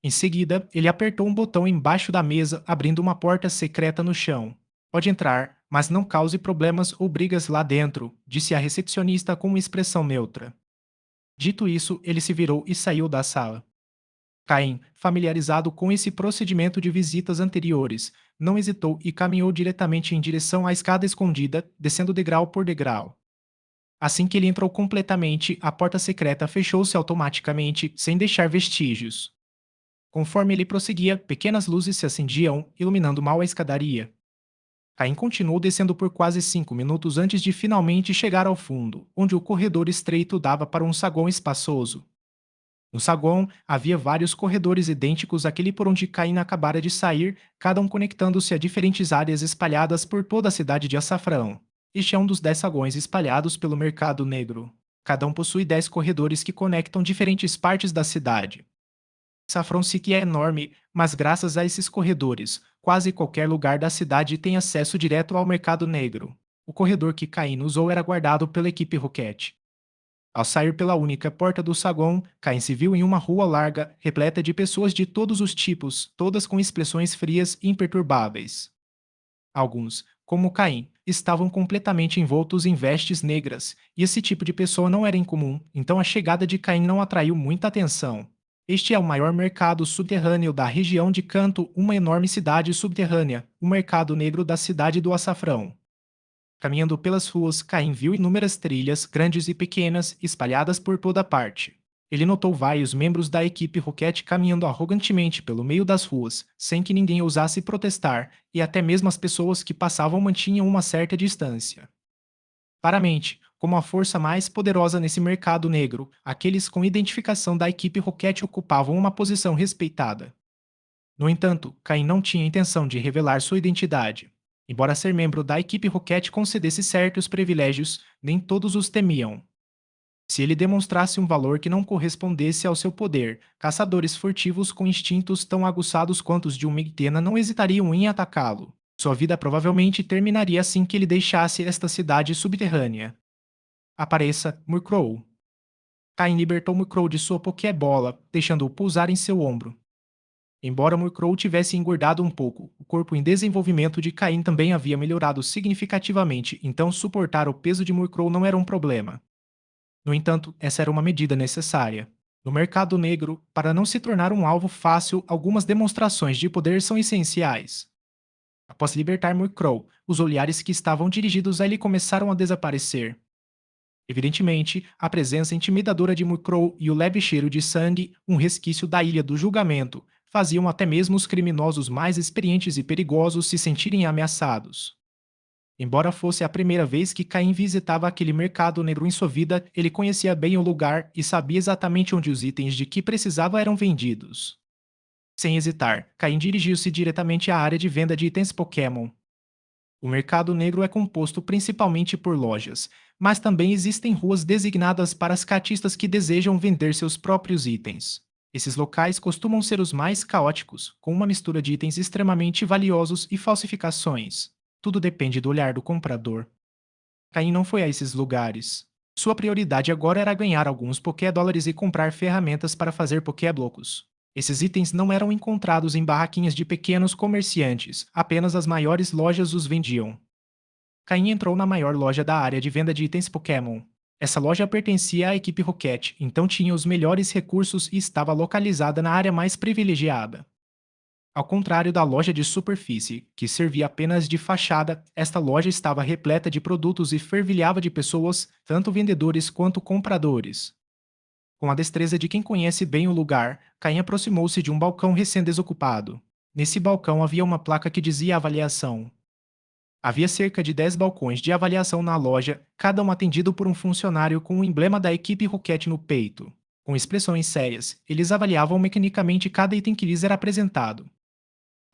Em seguida, ele apertou um botão embaixo da mesa, abrindo uma porta secreta no chão. Pode entrar, mas não cause problemas ou brigas lá dentro, disse a recepcionista com uma expressão neutra. Dito isso, ele se virou e saiu da sala. Caim, familiarizado com esse procedimento de visitas anteriores, não hesitou e caminhou diretamente em direção à escada escondida, descendo degrau por degrau. Assim que ele entrou completamente, a porta secreta fechou-se automaticamente, sem deixar vestígios. Conforme ele prosseguia, pequenas luzes se acendiam, iluminando mal a escadaria. Caim continuou descendo por quase 5 minutos antes de finalmente chegar ao fundo, onde o corredor estreito dava para um saguão espaçoso. No saguão, havia vários corredores idênticos àquele por onde Caim acabara de sair, cada um conectando-se a diferentes áreas espalhadas por toda a cidade de Açafrão. Este é um dos 10 saguões espalhados pelo mercado negro. Cada um possui 10 corredores que conectam diferentes partes da cidade. Safron City é enorme, mas graças a esses corredores, quase qualquer lugar da cidade tem acesso direto ao mercado negro. O corredor que Caim usou era guardado pela equipe Rocket. Ao sair pela única porta do saguão, Caim se viu em uma rua larga, repleta de pessoas de todos os tipos, todas com expressões frias e imperturbáveis. Alguns, como Caim, estavam completamente envoltos em vestes negras, e esse tipo de pessoa não era incomum, então a chegada de Caim não atraiu muita atenção. Este é o maior mercado subterrâneo da região de Canto, uma enorme cidade subterrânea, o mercado negro da cidade do Açafrão. Caminhando pelas ruas, Caim viu inúmeras trilhas, grandes e pequenas, espalhadas por toda parte. Ele notou vários membros da equipe Rocket caminhando arrogantemente pelo meio das ruas, sem que ninguém ousasse protestar, e até mesmo as pessoas que passavam mantinham uma certa distância. Claramente, como a força mais poderosa nesse mercado negro, aqueles com identificação da equipe Rocket ocupavam uma posição respeitada. No entanto, Caim não tinha intenção de revelar sua identidade. Embora ser membro da equipe Rocket concedesse certos privilégios, nem todos os temiam. Se ele demonstrasse um valor que não correspondesse ao seu poder, caçadores furtivos com instintos tão aguçados quanto os de um Migtena não hesitariam em atacá-lo. Sua vida provavelmente terminaria assim que ele deixasse esta cidade subterrânea. Apareça, Murkrow. Caim libertou Murkrow de sua Pokébola, deixando-o pousar em seu ombro. Embora Murkrow tivesse engordado um pouco, o corpo em desenvolvimento de Caim também havia melhorado significativamente, então suportar o peso de Murkrow não era um problema. No entanto, essa era uma medida necessária. No mercado negro, para não se tornar um alvo fácil, algumas demonstrações de poder são essenciais. Após libertar Murkrow, os olhares que estavam dirigidos a ele começaram a desaparecer. Evidentemente, a presença intimidadora de Murkrow e o leve cheiro de sangue, um resquício da Ilha do Julgamento, faziam até mesmo os criminosos mais experientes e perigosos se sentirem ameaçados. Embora fosse a primeira vez que Caim visitava aquele mercado negro em sua vida, ele conhecia bem o lugar e sabia exatamente onde os itens de que precisava eram vendidos. Sem hesitar, Caim dirigiu-se diretamente à área de venda de itens Pokémon. O mercado negro é composto principalmente por lojas, mas também existem ruas designadas para as catistas que desejam vender seus próprios itens. Esses locais costumam ser os mais caóticos, com uma mistura de itens extremamente valiosos e falsificações. Tudo depende do olhar do comprador. Caim não foi a esses lugares. Sua prioridade agora era ganhar alguns Pokédólares e comprar ferramentas para fazer Pokéblocos. Esses itens não eram encontrados em barraquinhas de pequenos comerciantes, apenas as maiores lojas os vendiam. Caim entrou na maior loja da área de venda de itens Pokémon. Essa loja pertencia à equipe Rocket, então tinha os melhores recursos e estava localizada na área mais privilegiada. Ao contrário da loja de superfície, que servia apenas de fachada, esta loja estava repleta de produtos e fervilhava de pessoas, tanto vendedores quanto compradores. Com a destreza de quem conhece bem o lugar, Caim aproximou-se de um balcão recém-desocupado. Nesse balcão havia uma placa que dizia avaliação. Havia cerca de 10 balcões de avaliação na loja, cada um atendido por um funcionário com o emblema da equipe Rocket no peito. Com expressões sérias, eles avaliavam mecanicamente cada item que lhes era apresentado.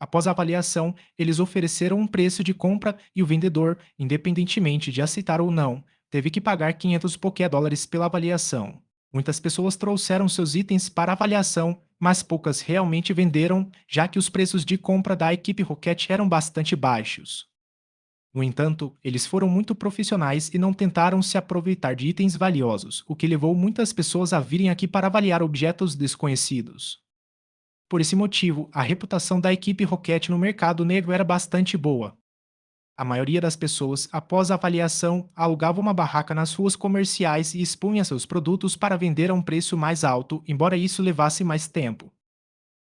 Após a avaliação, eles ofereceram um preço de compra e o vendedor, independentemente de aceitar ou não, teve que pagar 500 Pokédólares pela avaliação. Muitas pessoas trouxeram seus itens para avaliação, mas poucas realmente venderam, já que os preços de compra da equipe Rocket eram bastante baixos. No entanto, eles foram muito profissionais e não tentaram se aproveitar de itens valiosos, o que levou muitas pessoas a virem aqui para avaliar objetos desconhecidos. Por esse motivo, a reputação da equipe Rocket no mercado negro era bastante boa. A maioria das pessoas, após a avaliação, alugava uma barraca nas ruas comerciais e expunha seus produtos para vender a um preço mais alto, embora isso levasse mais tempo.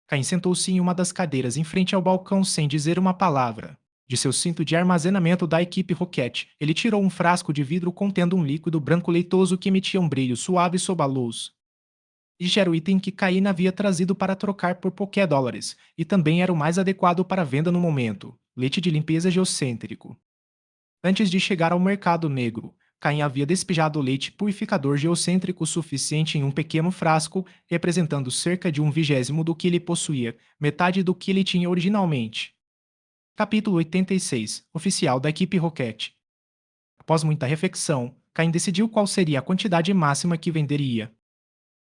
Caim sentou-se em uma das cadeiras em frente ao balcão sem dizer uma palavra. De seu cinto de armazenamento da equipe Rocket, ele tirou um frasco de vidro contendo um líquido branco leitoso que emitia um brilho suave sob a luz. Este era o item que Caim havia trazido para trocar por Poké-dólares, e também era o mais adequado para venda no momento: leite de limpeza geocêntrico. Antes de chegar ao mercado negro, Caim havia despejado o leite purificador geocêntrico suficiente em um pequeno frasco, representando cerca de 1/20 do que ele possuía, metade do que ele tinha originalmente. Capítulo 86. Oficial da equipe Rocket. Após muita reflexão, Caim decidiu qual seria a quantidade máxima que venderia.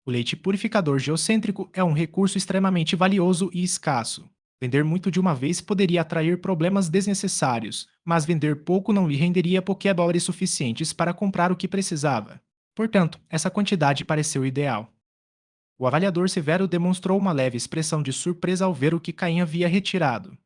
O leite purificador geocêntrico é um recurso extremamente valioso e escasso. Vender muito de uma vez poderia atrair problemas desnecessários, mas vender pouco não lhe renderia Poké-dólares suficientes para comprar o que precisava. Portanto, essa quantidade pareceu ideal. O avaliador severo demonstrou uma leve expressão de surpresa ao ver o que Caim havia retirado.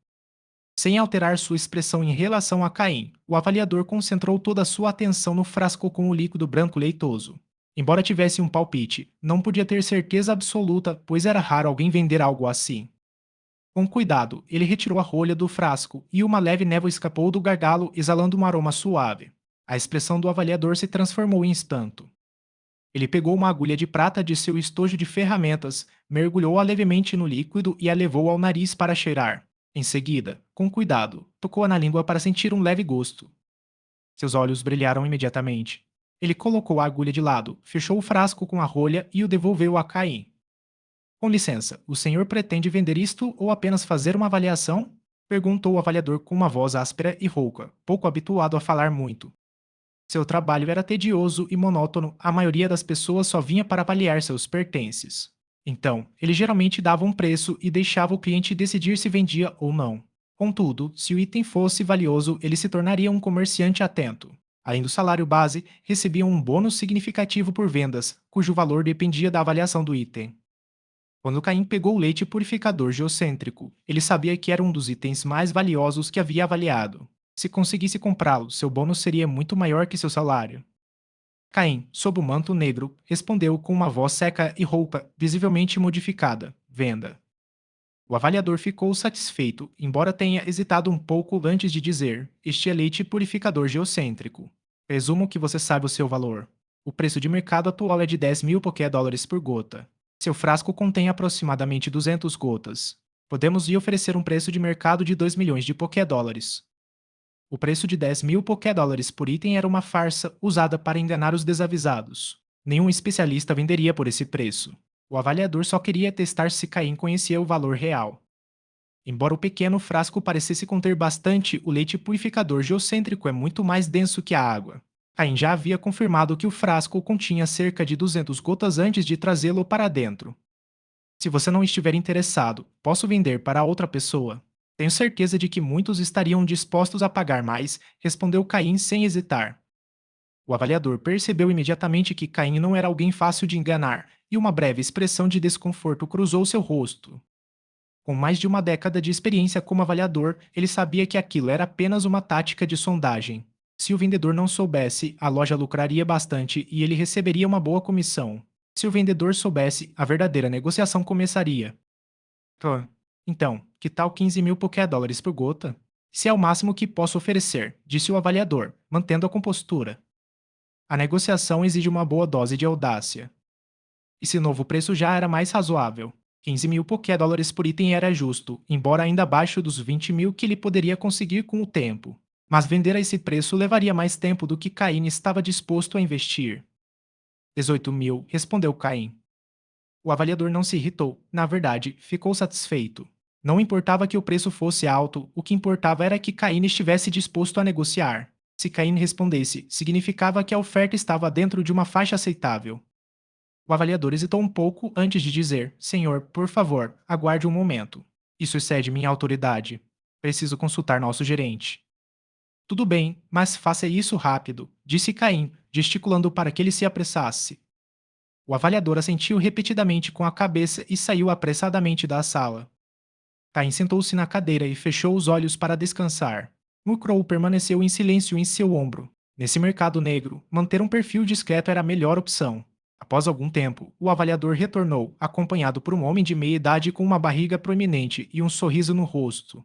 Sem alterar sua expressão em relação a Caim, o avaliador concentrou toda a sua atenção no frasco com o líquido branco leitoso. Embora tivesse um palpite, não podia ter certeza absoluta, pois era raro alguém vender algo assim. Com cuidado, ele retirou a rolha do frasco e uma leve névoa escapou do gargalo, exalando um aroma suave. A expressão do avaliador se transformou em espanto. Ele pegou uma agulha de prata de seu estojo de ferramentas, mergulhou-a levemente no líquido e a levou ao nariz para cheirar. Em seguida, com cuidado, tocou-a na língua para sentir um leve gosto. Seus olhos brilharam imediatamente. Ele colocou a agulha de lado, fechou o frasco com a rolha e o devolveu a Caim. Com licença, o senhor pretende vender isto ou apenas fazer uma avaliação? Perguntou o avaliador com uma voz áspera e rouca, pouco habituado a falar muito. Seu trabalho era tedioso e monótono, a maioria das pessoas só vinha para avaliar seus pertences. Então, ele geralmente dava um preço e deixava o cliente decidir se vendia ou não. Contudo, se o item fosse valioso, ele se tornaria um comerciante atento. Além do salário base, recebia um bônus significativo por vendas, cujo valor dependia da avaliação do item. Quando Caim pegou o leite purificador geocêntrico, ele sabia que era um dos itens mais valiosos que havia avaliado. Se conseguisse comprá-lo, seu bônus seria muito maior que seu salário. Caim, sob o manto negro, respondeu com uma voz seca e rouca, visivelmente modificada: Venda. O avaliador ficou satisfeito, embora tenha hesitado um pouco antes de dizer: Este é leite purificador geocêntrico. Presumo que você sabe o seu valor. O preço de mercado atual é de 10.000 Poké-dólares por gota. Seu frasco contém aproximadamente 200 gotas. Podemos lhe oferecer um preço de mercado de 2 milhões de Poké-dólares. O preço de 10.000 Poké-dólares por item era uma farsa usada para enganar os desavisados. Nenhum especialista venderia por esse preço. O avaliador só queria testar se Caim conhecia o valor real. Embora o pequeno frasco parecesse conter bastante, o leite purificador geocêntrico é muito mais denso que a água. Caim já havia confirmado que o frasco continha cerca de 200 gotas antes de trazê-lo para dentro. Se você não estiver interessado, posso vender para outra pessoa. Tenho certeza de que muitos estariam dispostos a pagar mais, respondeu Caim sem hesitar. O avaliador percebeu imediatamente que Caim não era alguém fácil de enganar, e uma breve expressão de desconforto cruzou seu rosto. Com mais de uma década de experiência como avaliador, ele sabia que aquilo era apenas uma tática de sondagem. Se o vendedor não soubesse, a loja lucraria bastante e ele receberia uma boa comissão. Se o vendedor soubesse, a verdadeira negociação começaria. Então, que tal 15.000 Poké-dólares por gota? Se é o máximo que posso oferecer, disse o avaliador, mantendo a compostura. A negociação exige uma boa dose de audácia. Esse novo preço já era mais razoável. 15.000 Poké-dólares por item era justo, embora ainda abaixo dos 20.000 que ele poderia conseguir com o tempo. Mas vender a esse preço levaria mais tempo do que Caim estava disposto a investir. 18.000, respondeu Caim. O avaliador não se irritou, na verdade, ficou satisfeito. Não importava que o preço fosse alto, o que importava era que Caim estivesse disposto a negociar. Se Caim respondesse, significava que a oferta estava dentro de uma faixa aceitável. O avaliador hesitou um pouco antes de dizer: Senhor, por favor, aguarde um momento. Isso excede minha autoridade. Preciso consultar nosso gerente. Tudo bem, mas faça isso rápido, disse Caim, gesticulando para que ele se apressasse. O avaliador assentiu repetidamente com a cabeça e saiu apressadamente da sala. Caim sentou-se na cadeira e fechou os olhos para descansar. Mukrow permaneceu em silêncio em seu ombro. Nesse mercado negro, manter um perfil discreto era a melhor opção. Após algum tempo, o avaliador retornou, acompanhado por um homem de meia idade com uma barriga proeminente e um sorriso no rosto.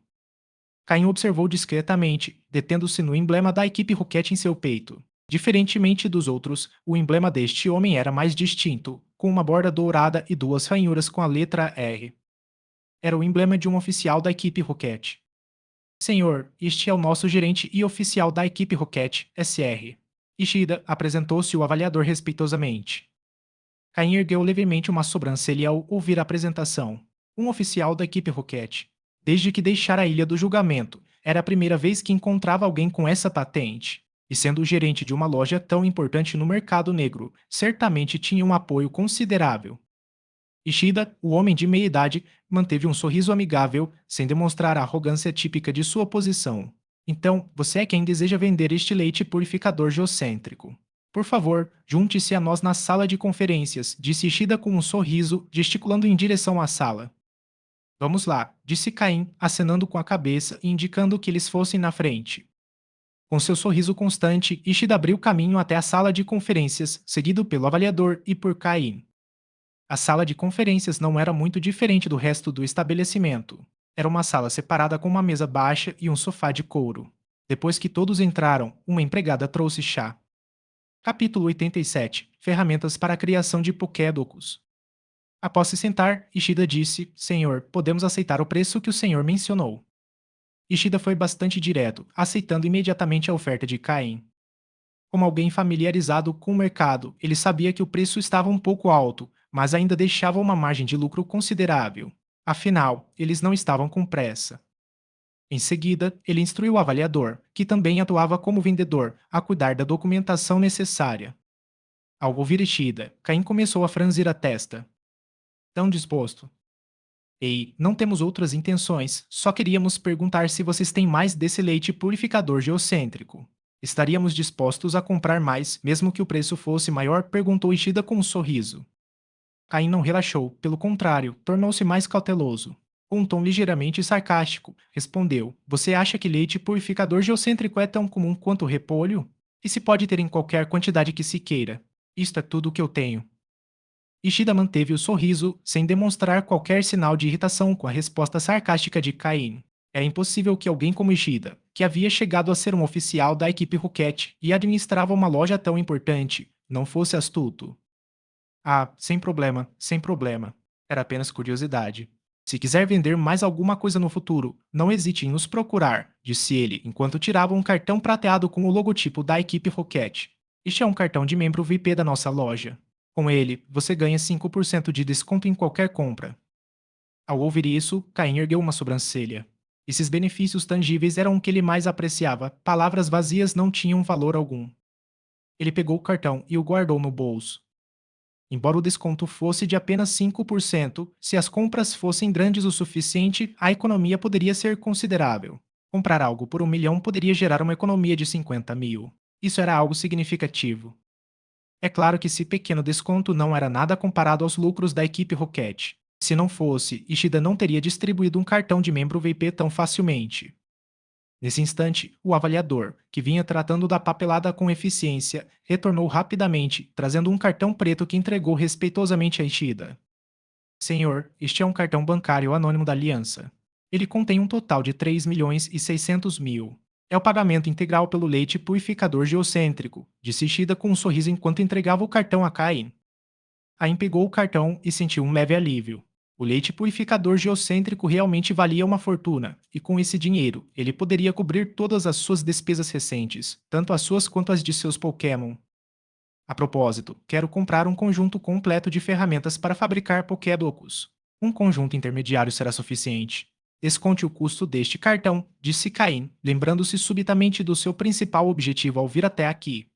Caim observou discretamente, detendo-se no emblema da equipe Rocket em seu peito. Diferentemente dos outros, o emblema deste homem era mais distinto, com uma borda dourada e duas ranhuras com a letra R. Era o emblema de um oficial da equipe Rocket. Senhor, este é o nosso gerente e oficial da equipe Rocket, SR. Ishida apresentou-se o avaliador respeitosamente. Caim ergueu levemente uma sobrancelha ao ouvir a apresentação. Um oficial da equipe Rocket. Desde que deixara a ilha do julgamento, era a primeira vez que encontrava alguém com essa patente. E sendo o gerente de uma loja tão importante no mercado negro, certamente tinha um apoio considerável. Ishida, o homem de meia idade, manteve um sorriso amigável, sem demonstrar a arrogância típica de sua posição. Então, você é quem deseja vender este leite purificador geocêntrico. Por favor, junte-se a nós na sala de conferências, disse Ishida com um sorriso, gesticulando em direção à sala. Vamos lá, disse Caim, acenando com a cabeça e indicando que eles fossem na frente. Com seu sorriso constante, Ishida abriu caminho até a sala de conferências, seguido pelo avaliador e por Caim. A sala de conferências não era muito diferente do resto do estabelecimento. Era uma sala separada com uma mesa baixa e um sofá de couro. Depois que todos entraram, uma empregada trouxe chá. Capítulo 87. Ferramentas para a criação de Pokédocos. Após se sentar, Ishida disse: Senhor, podemos aceitar o preço que o senhor mencionou. Ishida foi bastante direto, aceitando imediatamente a oferta de Caim. Como alguém familiarizado com o mercado, ele sabia que o preço estava um pouco alto, mas ainda deixava uma margem de lucro considerável. Afinal, eles não estavam com pressa. Em seguida, ele instruiu o avaliador, que também atuava como vendedor, a cuidar da documentação necessária. Ao ouvir Ishida, Caim começou a franzir a testa. Tão disposto. Ei, não temos outras intenções, só queríamos perguntar se vocês têm mais desse leite purificador geocêntrico. Estaríamos dispostos a comprar mais, mesmo que o preço fosse maior? Perguntou Ishida com um sorriso. Caim não relaxou, pelo contrário, tornou-se mais cauteloso. Com um tom ligeiramente sarcástico, respondeu: Você acha que leite purificador geocêntrico é tão comum quanto repolho? E se pode ter em qualquer quantidade que se queira. Isto é tudo o que eu tenho. Ishida manteve o sorriso, sem demonstrar qualquer sinal de irritação com a resposta sarcástica de Cain. É impossível que alguém como Ishida, que havia chegado a ser um oficial da equipe Rocket e administrava uma loja tão importante, não fosse astuto. Ah, sem problema, sem problema. Era apenas curiosidade. Se quiser vender mais alguma coisa no futuro, não hesite em nos procurar, disse ele enquanto tirava um cartão prateado com o logotipo da equipe Rocket. Este é um cartão de membro VIP da nossa loja. Com ele, você ganha 5% de desconto em qualquer compra. Ao ouvir isso, Caim ergueu uma sobrancelha. Esses benefícios tangíveis eram o que ele mais apreciava, palavras vazias não tinham valor algum. Ele pegou o cartão e o guardou no bolso. Embora o desconto fosse de apenas 5%, se as compras fossem grandes o suficiente, a economia poderia ser considerável. Comprar algo por 1 milhão poderia gerar uma economia de 50 mil. Isso era algo significativo. É claro que esse pequeno desconto não era nada comparado aos lucros da equipe Rocket. Se não fosse, Ishida não teria distribuído um cartão de membro VIP tão facilmente. Nesse instante, o avaliador, que vinha tratando da papelada com eficiência, retornou rapidamente, trazendo um cartão preto que entregou respeitosamente a Ishida. Senhor, este é um cartão bancário anônimo da Aliança. Ele contém um total de 3.600.000. É o pagamento integral pelo leite purificador geocêntrico, disse Ishida com um sorriso enquanto entregava o cartão a Cain. Cain pegou o cartão e sentiu um leve alívio. O leite purificador geocêntrico realmente valia uma fortuna, e com esse dinheiro, ele poderia cobrir todas as suas despesas recentes, tanto as suas quanto as de seus Pokémon. A propósito, quero comprar um conjunto completo de ferramentas para fabricar Pokéblocos. Um conjunto intermediário será suficiente. Desconte o custo deste cartão, disse Cain, lembrando-se subitamente do seu principal objetivo ao vir até aqui.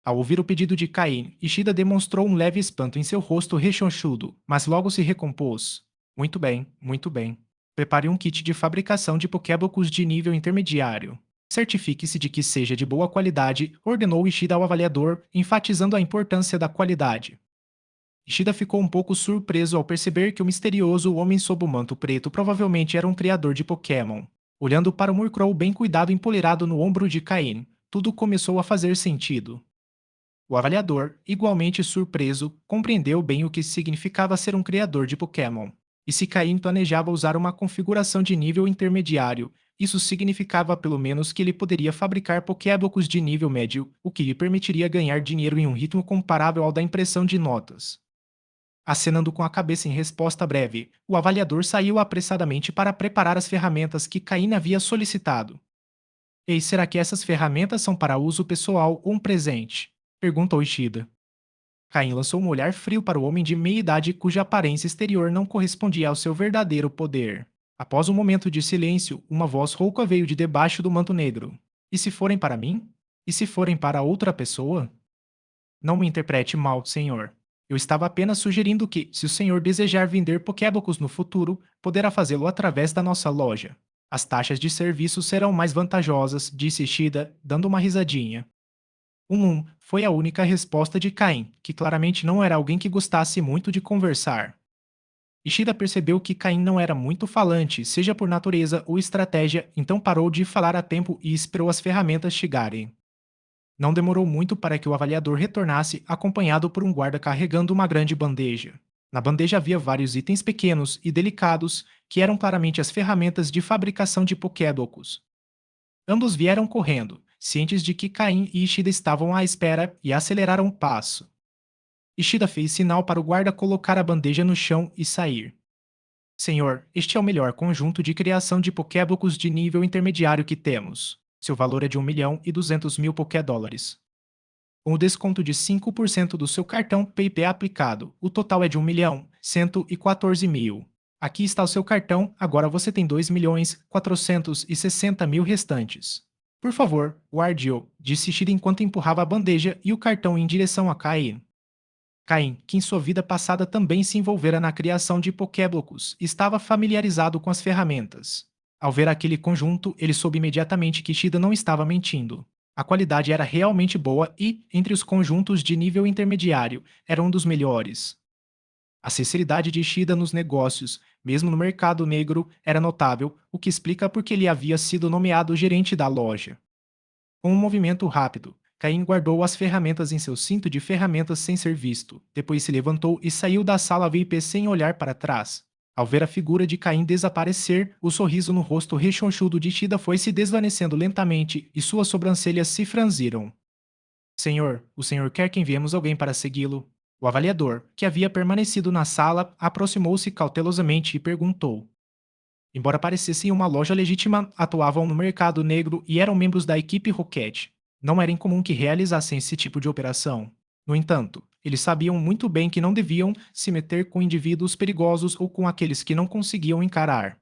Ao ouvir o pedido de Cain, Ishida demonstrou um leve espanto em seu rosto rechonchudo, mas logo se recompôs. Muito bem, muito bem. Prepare um kit de fabricação de Pokébocos de nível intermediário. Certifique-se de que seja de boa qualidade, ordenou Ishida ao avaliador, enfatizando a importância da qualidade. Ishida ficou um pouco surpreso ao perceber que o misterioso homem sob o manto preto provavelmente era um criador de Pokémon. Olhando para o Murkrow bem cuidado empoleirado no ombro de Cain, tudo começou a fazer sentido. O avaliador, igualmente surpreso, compreendeu bem o que significava ser um criador de Pokémon. E se Caim planejava usar uma configuração de nível intermediário, isso significava pelo menos que ele poderia fabricar Pokébocos de nível médio, o que lhe permitiria ganhar dinheiro em um ritmo comparável ao da impressão de notas. Acenando com a cabeça em resposta breve, o avaliador saiu apressadamente para preparar as ferramentas que Caim havia solicitado. Ei, será que essas ferramentas são para uso pessoal ou um presente? Perguntou Ishida. Caim lançou um olhar frio para o homem de meia-idade cuja aparência exterior não correspondia ao seu verdadeiro poder. Após um momento de silêncio, uma voz rouca veio de debaixo do manto negro. E se forem para mim? E se forem para outra pessoa? Não me interprete mal, senhor. Eu estava apenas sugerindo que, se o senhor desejar vender Pokébocos no futuro, poderá fazê-lo através da nossa loja. As taxas de serviço serão mais vantajosas, disse Ishida, dando uma risadinha. Foi a única resposta de Caim, que claramente não era alguém que gostasse muito de conversar. Ishida percebeu que Caim não era muito falante, seja por natureza ou estratégia, então parou de falar a tempo e esperou as ferramentas chegarem. Não demorou muito para que o avaliador retornasse, acompanhado por um guarda carregando uma grande bandeja. Na bandeja havia vários itens pequenos e delicados, que eram claramente as ferramentas de fabricação de Pokédocos. Ambos vieram correndo, cientes de que Caim e Ishida estavam à espera, e aceleraram o passo. Ishida fez sinal para o guarda colocar a bandeja no chão e sair. Senhor, este é o melhor conjunto de criação de Pokébocos de nível intermediário que temos. Seu valor é de 1.200.000 Pokédólares. Com o desconto de 5% do seu cartão PayPay aplicado, o total é de 1.114.000. Aqui está o seu cartão, agora você tem 2.460.000 restantes. Por favor, guarde-o, disse Shida enquanto empurrava a bandeja e o cartão em direção a Caim. Caim, que em sua vida passada também se envolvera na criação de Pokébocos, estava familiarizado com as ferramentas. Ao ver aquele conjunto, ele soube imediatamente que Shida não estava mentindo. A qualidade era realmente boa e, entre os conjuntos de nível intermediário, era um dos melhores. A sinceridade de Shida nos negócios, mesmo no mercado negro, era notável, o que explica por que ele havia sido nomeado gerente da loja. Com um movimento rápido, Caim guardou as ferramentas em seu cinto de ferramentas sem ser visto. Depois se levantou e saiu da sala VIP sem olhar para trás. Ao ver a figura de Caim desaparecer, o sorriso no rosto rechonchudo de Shida foi se desvanecendo lentamente e suas sobrancelhas se franziram. Senhor, o senhor quer que enviemos alguém para segui-lo? O avaliador, que havia permanecido na sala, aproximou-se cautelosamente e perguntou. Embora parecessem uma loja legítima, atuavam no mercado negro e eram membros da equipe Rocket. Não era incomum que realizassem esse tipo de operação. No entanto, eles sabiam muito bem que não deviam se meter com indivíduos perigosos ou com aqueles que não conseguiam encarar.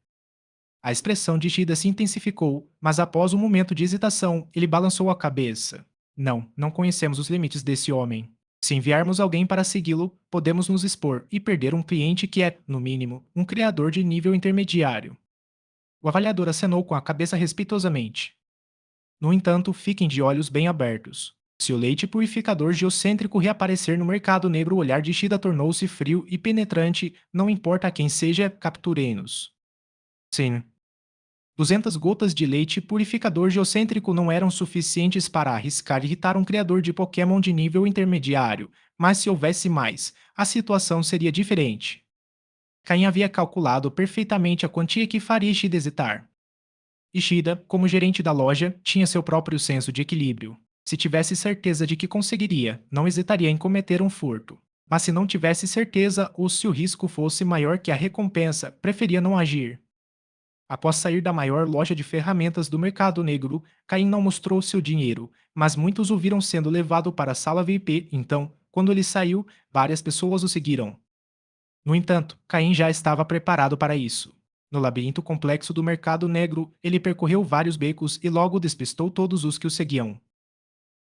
A expressão de Shida se intensificou, mas após um momento de hesitação, ele balançou a cabeça. Não, não conhecemos os limites desse homem. Se enviarmos alguém para segui-lo, podemos nos expor e perder um cliente que é, no mínimo, um criador de nível intermediário. O avaliador acenou com a cabeça respeitosamente. No entanto, fiquem de olhos bem abertos. Se o leite purificador geocêntrico reaparecer no mercado negro, o olhar de Shida tornou-se frio e penetrante, não importa quem seja, capturem-nos. Sim. 200 gotas de leite purificador geocêntrico não eram suficientes para arriscar irritar um criador de Pokémon de nível intermediário, mas se houvesse mais, a situação seria diferente. Caim havia calculado perfeitamente a quantia que faria Ishida hesitar. Ishida, como gerente da loja, tinha seu próprio senso de equilíbrio. Se tivesse certeza de que conseguiria, não hesitaria em cometer um furto. Mas se não tivesse certeza ou se o risco fosse maior que a recompensa, preferia não agir. Após sair da maior loja de ferramentas do mercado negro, Caim não mostrou seu dinheiro, mas muitos o viram sendo levado para a sala VIP, então, quando ele saiu, várias pessoas o seguiram. No entanto, Caim já estava preparado para isso. No labirinto complexo do mercado negro, ele percorreu vários becos e logo despistou todos os que o seguiam.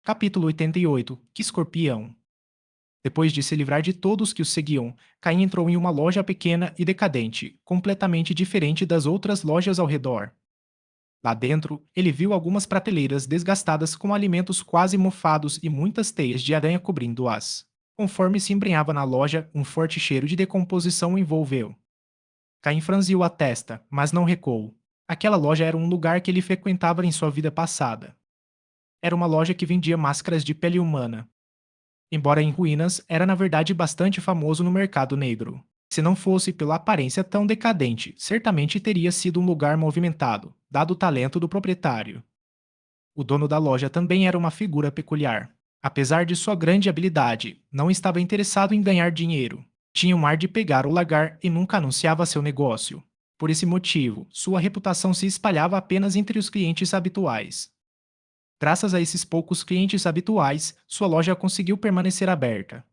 Capítulo 88. Que escorpião! Depois de se livrar de todos que o seguiam, Caim entrou em uma loja pequena e decadente, completamente diferente das outras lojas ao redor. Lá dentro, ele viu algumas prateleiras desgastadas com alimentos quase mofados e muitas teias de aranha cobrindo-as. Conforme se embrenhava na loja, um forte cheiro de decomposição o envolveu. Caim franziu a testa, mas não recuou. Aquela loja era um lugar que ele frequentava em sua vida passada. Era uma loja que vendia máscaras de pele humana. Embora em ruínas, era na verdade bastante famoso no mercado negro. Se não fosse pela aparência tão decadente, certamente teria sido um lugar movimentado, dado o talento do proprietário. O dono da loja também era uma figura peculiar. Apesar de sua grande habilidade, não estava interessado em ganhar dinheiro. Tinha um ar de pegar ou largar e nunca anunciava seu negócio. Por esse motivo, sua reputação se espalhava apenas entre os clientes habituais. Graças a esses poucos clientes habituais, sua loja conseguiu permanecer aberta.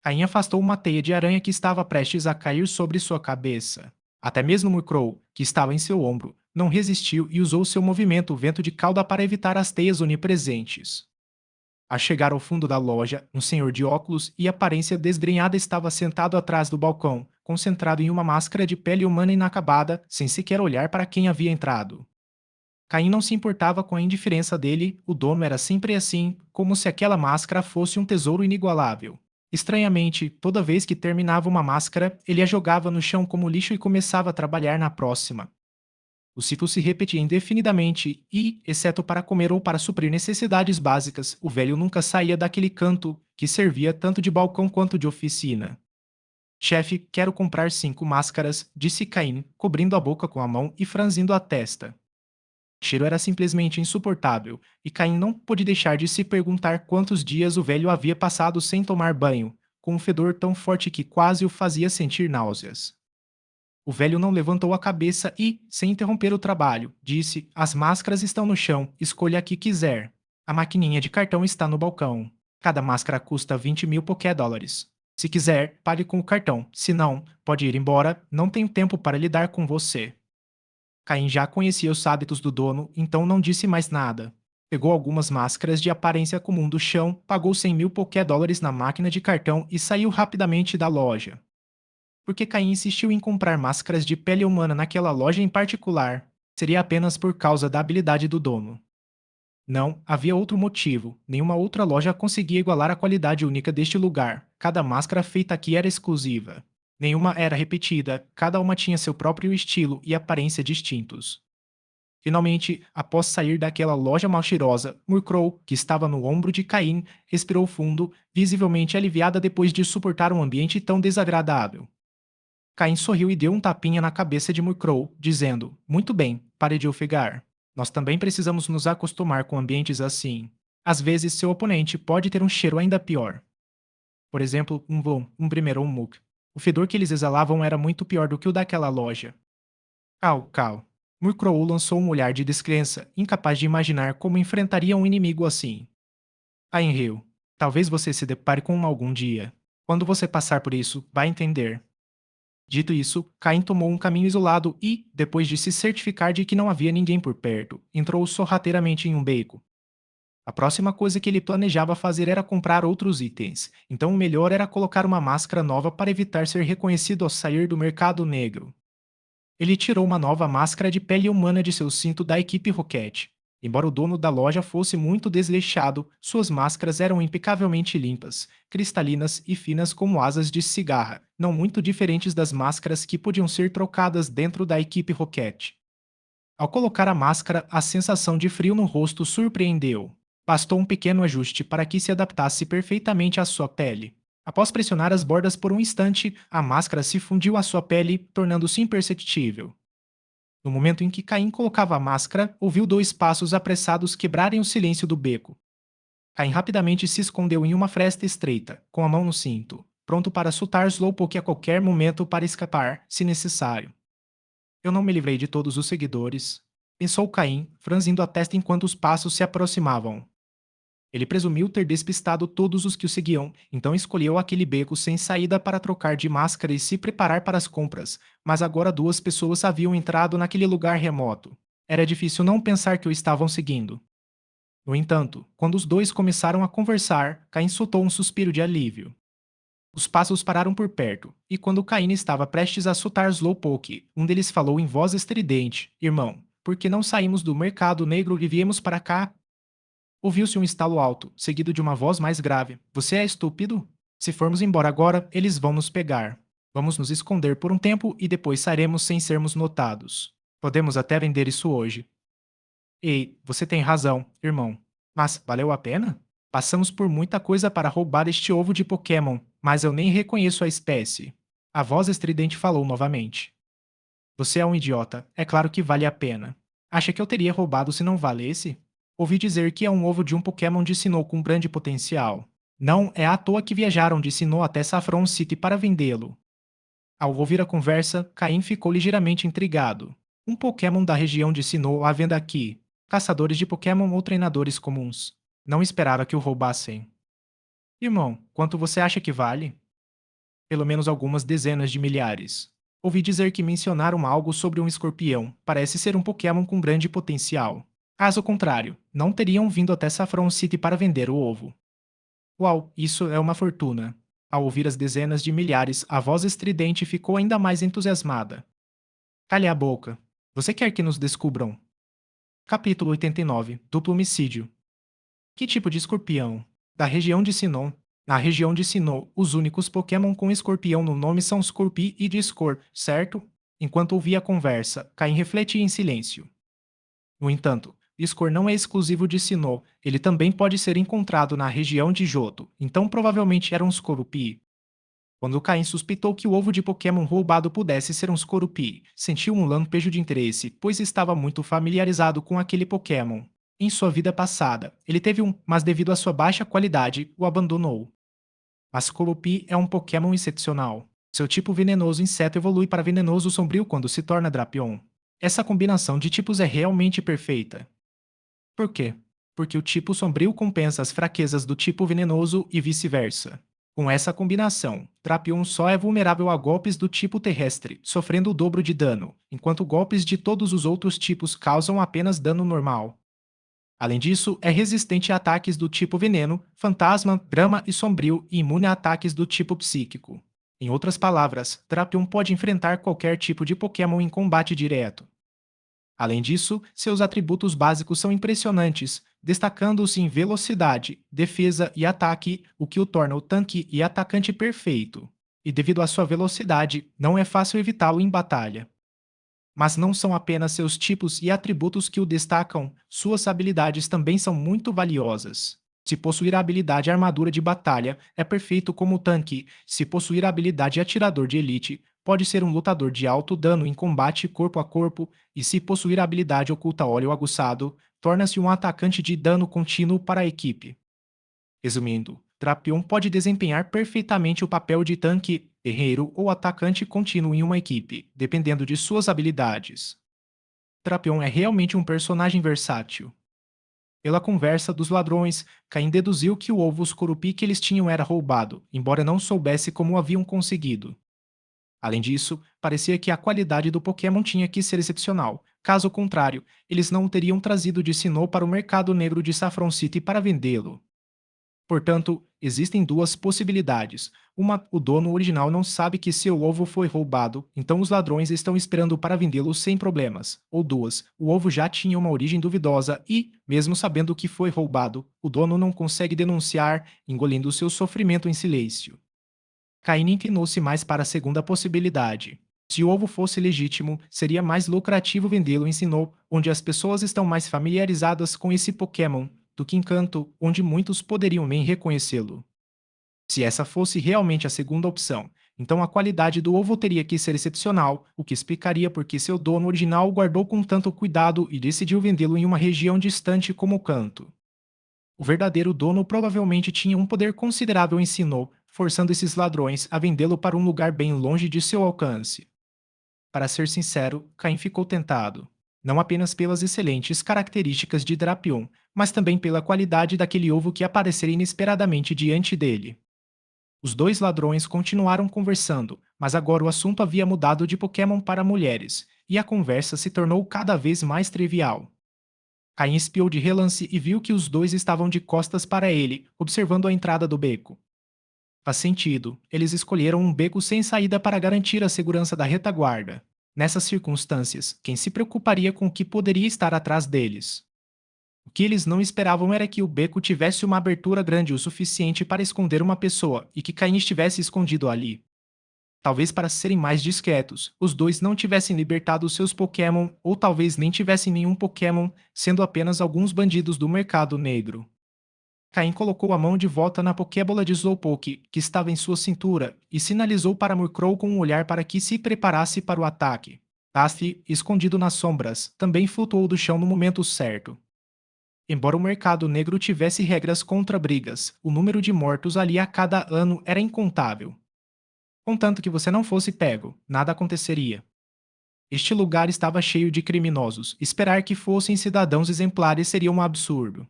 Caim afastou uma teia de aranha que estava prestes a cair sobre sua cabeça. Até mesmo Murkrow, que estava em seu ombro, não resistiu e usou seu movimento vento de cauda para evitar as teias onipresentes. A chegar ao fundo da loja, um senhor de óculos e aparência desgrenhada estava sentado atrás do balcão, concentrado em uma máscara de pele humana inacabada, sem sequer olhar para quem havia entrado. Caim não se importava com a indiferença dele, o dono era sempre assim, como se aquela máscara fosse um tesouro inigualável. Estranhamente, toda vez que terminava uma máscara, ele a jogava no chão como lixo e começava a trabalhar na próxima. O ciclo se repetia indefinidamente e, exceto para comer ou para suprir necessidades básicas, o velho nunca saía daquele canto que servia tanto de balcão quanto de oficina. Chefe, quero comprar 5 máscaras, disse Caim, cobrindo a boca com a mão e franzindo a testa. O cheiro era simplesmente insuportável, e Caim não pôde deixar de se perguntar quantos dias o velho havia passado sem tomar banho, com um fedor tão forte que quase o fazia sentir náuseas. O velho não levantou a cabeça e, sem interromper o trabalho, disse: As máscaras estão no chão, escolha a que quiser. A maquininha de cartão está no balcão. Cada máscara custa 20.000 Pokédólares. Se quiser, pague com o cartão. Se não, pode ir embora, não tenho tempo para lidar com você. Caim já conhecia os hábitos do dono, então não disse mais nada. Pegou algumas máscaras de aparência comum do chão, pagou 100.000 Pokédólares na máquina de cartão e saiu rapidamente da loja. Porque Caim insistiu em comprar máscaras de pele humana naquela loja em particular, seria apenas por causa da habilidade do dono. Não, havia outro motivo. Nenhuma outra loja conseguia igualar a qualidade única deste lugar. Cada máscara feita aqui era exclusiva. Nenhuma era repetida, cada uma tinha seu próprio estilo e aparência distintos. Finalmente, após sair daquela loja mal cheirosa, Murkrow, que estava no ombro de Caim, respirou fundo, visivelmente aliviada depois de suportar um ambiente tão desagradável. Caim sorriu e deu um tapinha na cabeça de Murkrow, dizendo: Muito bem, pare de ofegar. Nós também precisamos nos acostumar com ambientes assim. Às vezes, seu oponente pode ter um cheiro ainda pior. Por exemplo, um Von, um Primeiro um Muk. O fedor que eles exalavam era muito pior do que o daquela loja. Cal. Murkrow lançou um olhar de descrença, incapaz de imaginar como enfrentaria um inimigo assim. Caim riu. Talvez você se depare com um algum dia. Quando você passar por isso, vai entender. Dito isso, Caim tomou um caminho isolado e, depois de se certificar de que não havia ninguém por perto, entrou sorrateiramente em um beco. A próxima coisa que ele planejava fazer era comprar outros itens, então o melhor era colocar uma máscara nova para evitar ser reconhecido ao sair do mercado negro. Ele tirou uma nova máscara de pele humana de seu cinto da equipe Rocket. Embora o dono da loja fosse muito desleixado, suas máscaras eram impecavelmente limpas, cristalinas e finas como asas de cigarra, não muito diferentes das máscaras que podiam ser trocadas dentro da equipe Rocket. Ao colocar a máscara, a sensação de frio no rosto surpreendeu. Bastou um pequeno ajuste para que se adaptasse perfeitamente à sua pele. Após pressionar as bordas por um instante, a máscara se fundiu à sua pele, tornando-se imperceptível. No momento em que Caim colocava a máscara, ouviu 2 passos apressados quebrarem o silêncio do beco. Caim rapidamente se escondeu em uma fresta estreita, com a mão no cinto, pronto para soltar Slowpoke a qualquer momento para escapar, se necessário. Eu não me livrei de todos os seguidores, pensou Caim, franzindo a testa enquanto os passos se aproximavam. Ele presumiu ter despistado todos os que o seguiam, então escolheu aquele beco sem saída para trocar de máscara e se preparar para as compras, mas agora 2 pessoas haviam entrado naquele lugar remoto. Era difícil não pensar que o estavam seguindo. No entanto, quando os dois começaram a conversar, Caim soltou um suspiro de alívio. Os passos pararam por perto, e quando Caim estava prestes a soltar Slowpoke, um deles falou em voz estridente: Irmão, por que não saímos do mercado negro e viemos para cá? Ouviu-se um estalo alto, seguido de uma voz mais grave. Você é estúpido? Se formos embora agora, eles vão nos pegar. Vamos nos esconder por um tempo e depois sairemos sem sermos notados. Podemos até vender isso hoje. Ei, você tem razão, irmão. Mas valeu a pena? Passamos por muita coisa para roubar este ovo de Pokémon, mas eu nem reconheço a espécie. A voz estridente falou novamente. Você é um idiota, é claro que vale a pena. Acha que eu teria roubado se não valesse? Ouvi dizer que é um ovo de um Pokémon de Sinnoh com grande potencial. Não é à toa que viajaram de Sinnoh até Saffron City para vendê-lo. Ao ouvir a conversa, Caim ficou ligeiramente intrigado. Um Pokémon da região de Sinnoh à venda aqui. Caçadores de Pokémon ou treinadores comuns. Não esperava que o roubassem. Irmão, quanto você acha que vale? Pelo menos algumas dezenas de milhares. Ouvi dizer que mencionaram algo sobre um escorpião. Parece ser um Pokémon com grande potencial. Caso contrário, não teriam vindo até Saffron City para vender o ovo. Uau, isso é uma fortuna. Ao ouvir as dezenas de milhares, a voz estridente ficou ainda mais entusiasmada. Cale a boca. Você quer que nos descubram? Capítulo 89. Duplo homicídio. Que tipo de escorpião? Da região de Sinnoh. Na região de Sinnoh, os únicos Pokémon com escorpião no nome são Scorpi e Discor, certo? Enquanto ouvia a conversa, Caim refletia em silêncio. No entanto, Discor não é exclusivo de Sinnoh, ele também pode ser encontrado na região de Johto, então provavelmente era um Scorupi. Quando Caim suspeitou que o ovo de Pokémon roubado pudesse ser um Scorupi, sentiu um lampejo de interesse, pois estava muito familiarizado com aquele Pokémon. Em sua vida passada, ele teve um, mas devido à sua baixa qualidade, o abandonou. Mas Scorupi é um Pokémon excepcional. Seu tipo venenoso inseto evolui para venenoso sombrio quando se torna Drapion. Essa combinação de tipos é realmente perfeita. Por quê? Porque o tipo sombrio compensa as fraquezas do tipo venenoso e vice-versa. Com essa combinação, Drapion só é vulnerável a golpes do tipo terrestre, sofrendo o dobro de dano, enquanto golpes de todos os outros tipos causam apenas dano normal. Além disso, é resistente a ataques do tipo veneno, fantasma, grama e sombrio e imune a ataques do tipo psíquico. Em outras palavras, Drapion pode enfrentar qualquer tipo de Pokémon em combate direto. Além disso, seus atributos básicos são impressionantes, destacando-se em velocidade, defesa e ataque, o que o torna o tanque e atacante perfeito. E devido à sua velocidade, não é fácil evitá-lo em batalha. Mas não são apenas seus tipos e atributos que o destacam, suas habilidades também são muito valiosas. Se possuir a habilidade Armadura de Batalha, é perfeito como tanque. Se possuir a habilidade Atirador de Elite, pode ser um lutador de alto dano em combate corpo a corpo, e se possuir a habilidade Oculta Óleo Aguçado, torna-se um atacante de dano contínuo para a equipe. Resumindo, Drapion pode desempenhar perfeitamente o papel de tanque, guerreiro ou atacante contínuo em uma equipe, dependendo de suas habilidades. Drapion é realmente um personagem versátil. Pela conversa dos ladrões, Caim deduziu que o ovo Scorupi que eles tinham era roubado, embora não soubesse como o haviam conseguido. Além disso, parecia que a qualidade do Pokémon tinha que ser excepcional. Caso contrário, eles não o teriam trazido de Sinnoh para o mercado negro de Saffron City para vendê-lo. Portanto, existem duas possibilidades. Uma, o dono original não sabe que seu ovo foi roubado, então os ladrões estão esperando para vendê-lo sem problemas. Ou duas, o ovo já tinha uma origem duvidosa e, mesmo sabendo que foi roubado, o dono não consegue denunciar, engolindo seu sofrimento em silêncio. Caine inclinou-se mais para a segunda possibilidade. Se o ovo fosse legítimo, seria mais lucrativo vendê-lo em Sinnoh, onde as pessoas estão mais familiarizadas com esse Pokémon, do que em Kanto, onde muitos poderiam bem reconhecê-lo. Se essa fosse realmente a segunda opção, então a qualidade do ovo teria que ser excepcional, o que explicaria por que seu dono original o guardou com tanto cuidado e decidiu vendê-lo em uma região distante como Kanto. O verdadeiro dono provavelmente tinha um poder considerável em Sinnoh, forçando esses ladrões a vendê-lo para um lugar bem longe de seu alcance. Para ser sincero, Caim ficou tentado. Não apenas pelas excelentes características de Drapion, mas também pela qualidade daquele ovo que aparecera inesperadamente diante dele. Os dois ladrões continuaram conversando, mas agora o assunto havia mudado de Pokémon para mulheres, e a conversa se tornou cada vez mais trivial. Caim espiou de relance e viu que os dois estavam de costas para ele, observando a entrada do beco. Faz sentido, eles escolheram um beco sem saída para garantir a segurança da retaguarda. Nessas circunstâncias, quem se preocuparia com o que poderia estar atrás deles? O que eles não esperavam era que o beco tivesse uma abertura grande o suficiente para esconder uma pessoa e que Caim estivesse escondido ali. Talvez para serem mais discretos, os dois não tivessem libertado seus Pokémon ou talvez nem tivessem nenhum Pokémon, sendo apenas alguns bandidos do mercado negro. Caim colocou a mão de volta na Pokébola de Slowpoke, que estava em sua cintura, e sinalizou para Murkrow com um olhar para que se preparasse para o ataque. Tasti, escondido nas sombras, também flutuou do chão no momento certo. Embora o mercado negro tivesse regras contra brigas, o número de mortos ali a cada ano era incontável. Contanto que você não fosse pego, nada aconteceria. Este lugar estava cheio de criminosos. Esperar que fossem cidadãos exemplares seria um absurdo.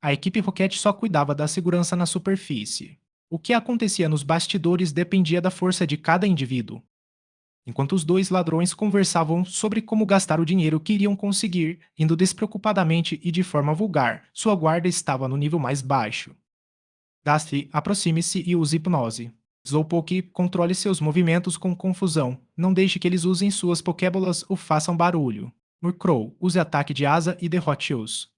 A equipe Rocket só cuidava da segurança na superfície. O que acontecia nos bastidores dependia da força de cada indivíduo. Enquanto os dois ladrões conversavam sobre como gastar o dinheiro que iriam conseguir, indo despreocupadamente e de forma vulgar, sua guarda estava no nível mais baixo. Gastly, aproxime-se e use hipnose. Slowpoke, controle seus movimentos com confusão. Não deixe que eles usem suas Pokébolas ou façam barulho. Murkrow, use ataque de asa e derrote-os.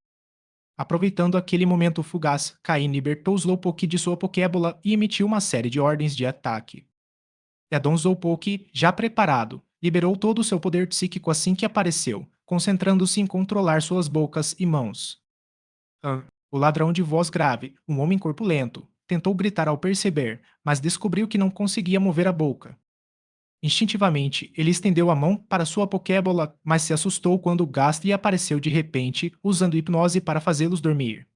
Aproveitando aquele momento fugaz, Caim libertou Slowpoke de sua Pokébola e emitiu uma série de ordens de ataque. Edon Slowpoke, já preparado, liberou todo o seu poder psíquico assim que apareceu, concentrando-se em controlar suas bocas e mãos. O ladrão de voz grave, um homem corpulento, tentou gritar ao perceber, mas descobriu que não conseguia mover a boca. Instintivamente, ele estendeu a mão para sua Pokébola, mas se assustou quando Gastly apareceu de repente, usando hipnose para fazê-los dormir.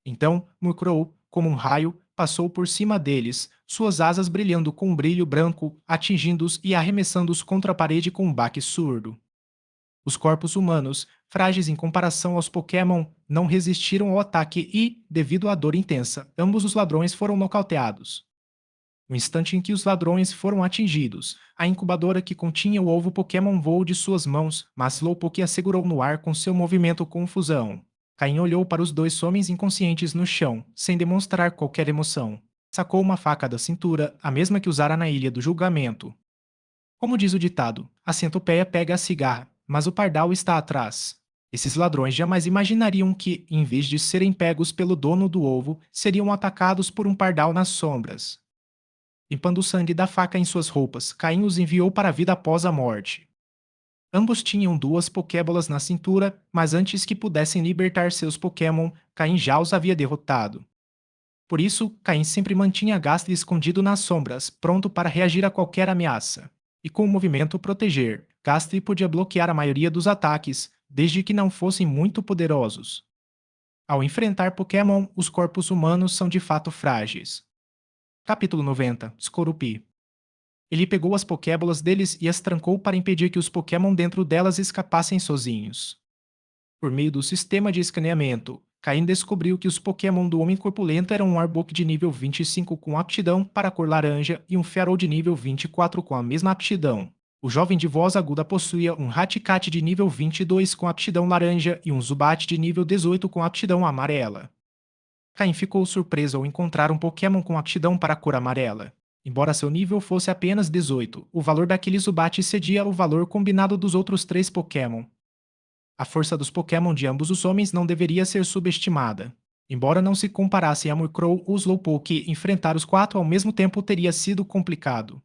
Então, Murkrow, como um raio, passou por cima deles, suas asas brilhando com um brilho branco, atingindo-os e arremessando-os contra a parede com um baque surdo. Os corpos humanos, frágeis em comparação aos Pokémon, não resistiram ao ataque e, devido à dor intensa, ambos os ladrões foram nocauteados. No instante em que os ladrões foram atingidos, a incubadora que continha o ovo Pokémon voou de suas mãos, mas Slowpoke a segurou no ar com seu movimento confusão. Caim olhou para os dois homens inconscientes no chão, sem demonstrar qualquer emoção. Sacou uma faca da cintura, a mesma que usara na Ilha do Julgamento. Como diz o ditado, a centopeia pega a cigarra, mas o pardal está atrás. Esses ladrões jamais imaginariam que, em vez de serem pegos pelo dono do ovo, seriam atacados por um pardal nas sombras. Limpando o sangue da faca em suas roupas, Caim os enviou para a vida após a morte. Ambos tinham duas Pokébolas na cintura, mas antes que pudessem libertar seus Pokémon, Caim já os havia derrotado. Por isso, Caim sempre mantinha Gastly escondido nas sombras, pronto para reagir a qualquer ameaça. E com o movimento Proteger, Gastly podia bloquear a maioria dos ataques, desde que não fossem muito poderosos. Ao enfrentar Pokémon, os corpos humanos são de fato frágeis. Capítulo 90 Skorupi. Ele pegou as Pokébolas deles e as trancou para impedir que os Pokémon dentro delas escapassem sozinhos. Por meio do sistema de escaneamento, Caim descobriu que os Pokémon do Homem Corpulento eram um Arbok de nível 25 com aptidão para a cor laranja e um Fearow de nível 24 com a mesma aptidão. O jovem de voz aguda possuía um Raticat de nível 22 com aptidão laranja e um Zubat de nível 18 com aptidão amarela. Caim ficou surpreso ao encontrar um Pokémon com aptidão para a cor amarela. Embora seu nível fosse apenas 18, o valor daquele Zubat excedia o valor combinado dos outros 3 Pokémon. A força dos Pokémon de ambos os homens não deveria ser subestimada. Embora não se comparassem a Murkrow ou Slowpoke, enfrentar os 4 ao mesmo tempo teria sido complicado.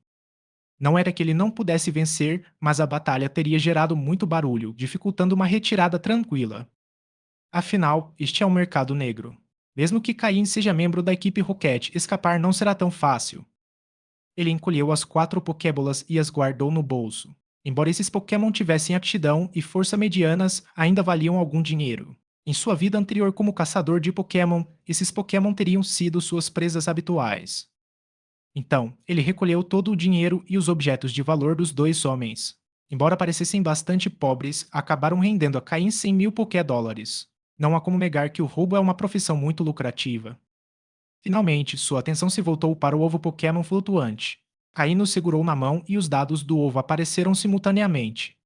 Não era que ele não pudesse vencer, mas a batalha teria gerado muito barulho, dificultando uma retirada tranquila. Afinal, este é um mercado negro. Mesmo que Caim seja membro da equipe Rocket, escapar não será tão fácil. Ele encolheu as 4 Pokébolas e as guardou no bolso. Embora esses Pokémon tivessem aptidão e força medianas, ainda valiam algum dinheiro. Em sua vida anterior como caçador de Pokémon, esses Pokémon teriam sido suas presas habituais. Então, ele recolheu todo o dinheiro e os objetos de valor dos dois homens. Embora parecessem bastante pobres, acabaram rendendo a Caim 100 mil Pokédólares. Não há como negar que o roubo é uma profissão muito lucrativa. Finalmente, sua atenção se voltou para o ovo Pokémon flutuante. Caim o segurou na mão e os dados do ovo apareceram simultaneamente.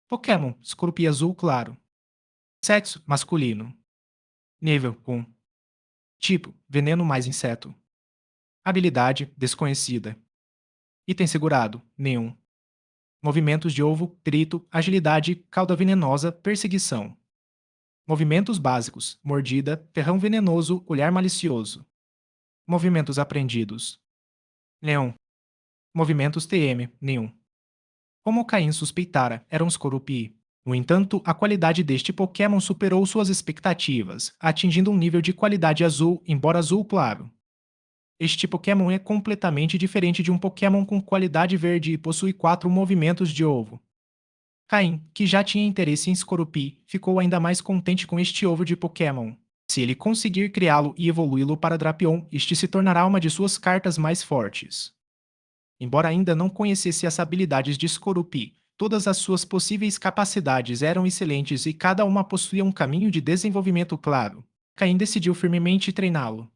Pokémon, Scorpio azul claro. Sexo, masculino. Nível 1. Tipo, veneno mais inseto. Habilidade, desconhecida. Item segurado, nenhum. Movimentos de ovo, trito, agilidade, cauda venenosa, perseguição. Movimentos básicos: mordida, ferrão venenoso, olhar malicioso. Movimentos aprendidos: Leão. Movimentos TM: nenhum. Como Caim suspeitara, era um Skorupi. No entanto, a qualidade deste Pokémon superou suas expectativas, atingindo um nível de qualidade azul, embora azul claro. Este Pokémon é completamente diferente de um Pokémon com qualidade verde e possui 4 movimentos de ovo. Caim, que já tinha interesse em Skorupi, ficou ainda mais contente com este ovo de Pokémon. Se ele conseguir criá-lo e evoluí-lo para Drapion, este se tornará uma de suas cartas mais fortes. Embora ainda não conhecesse as habilidades de Skorupi, todas as suas possíveis capacidades eram excelentes e cada uma possuía um caminho de desenvolvimento claro. Caim decidiu firmemente treiná-lo.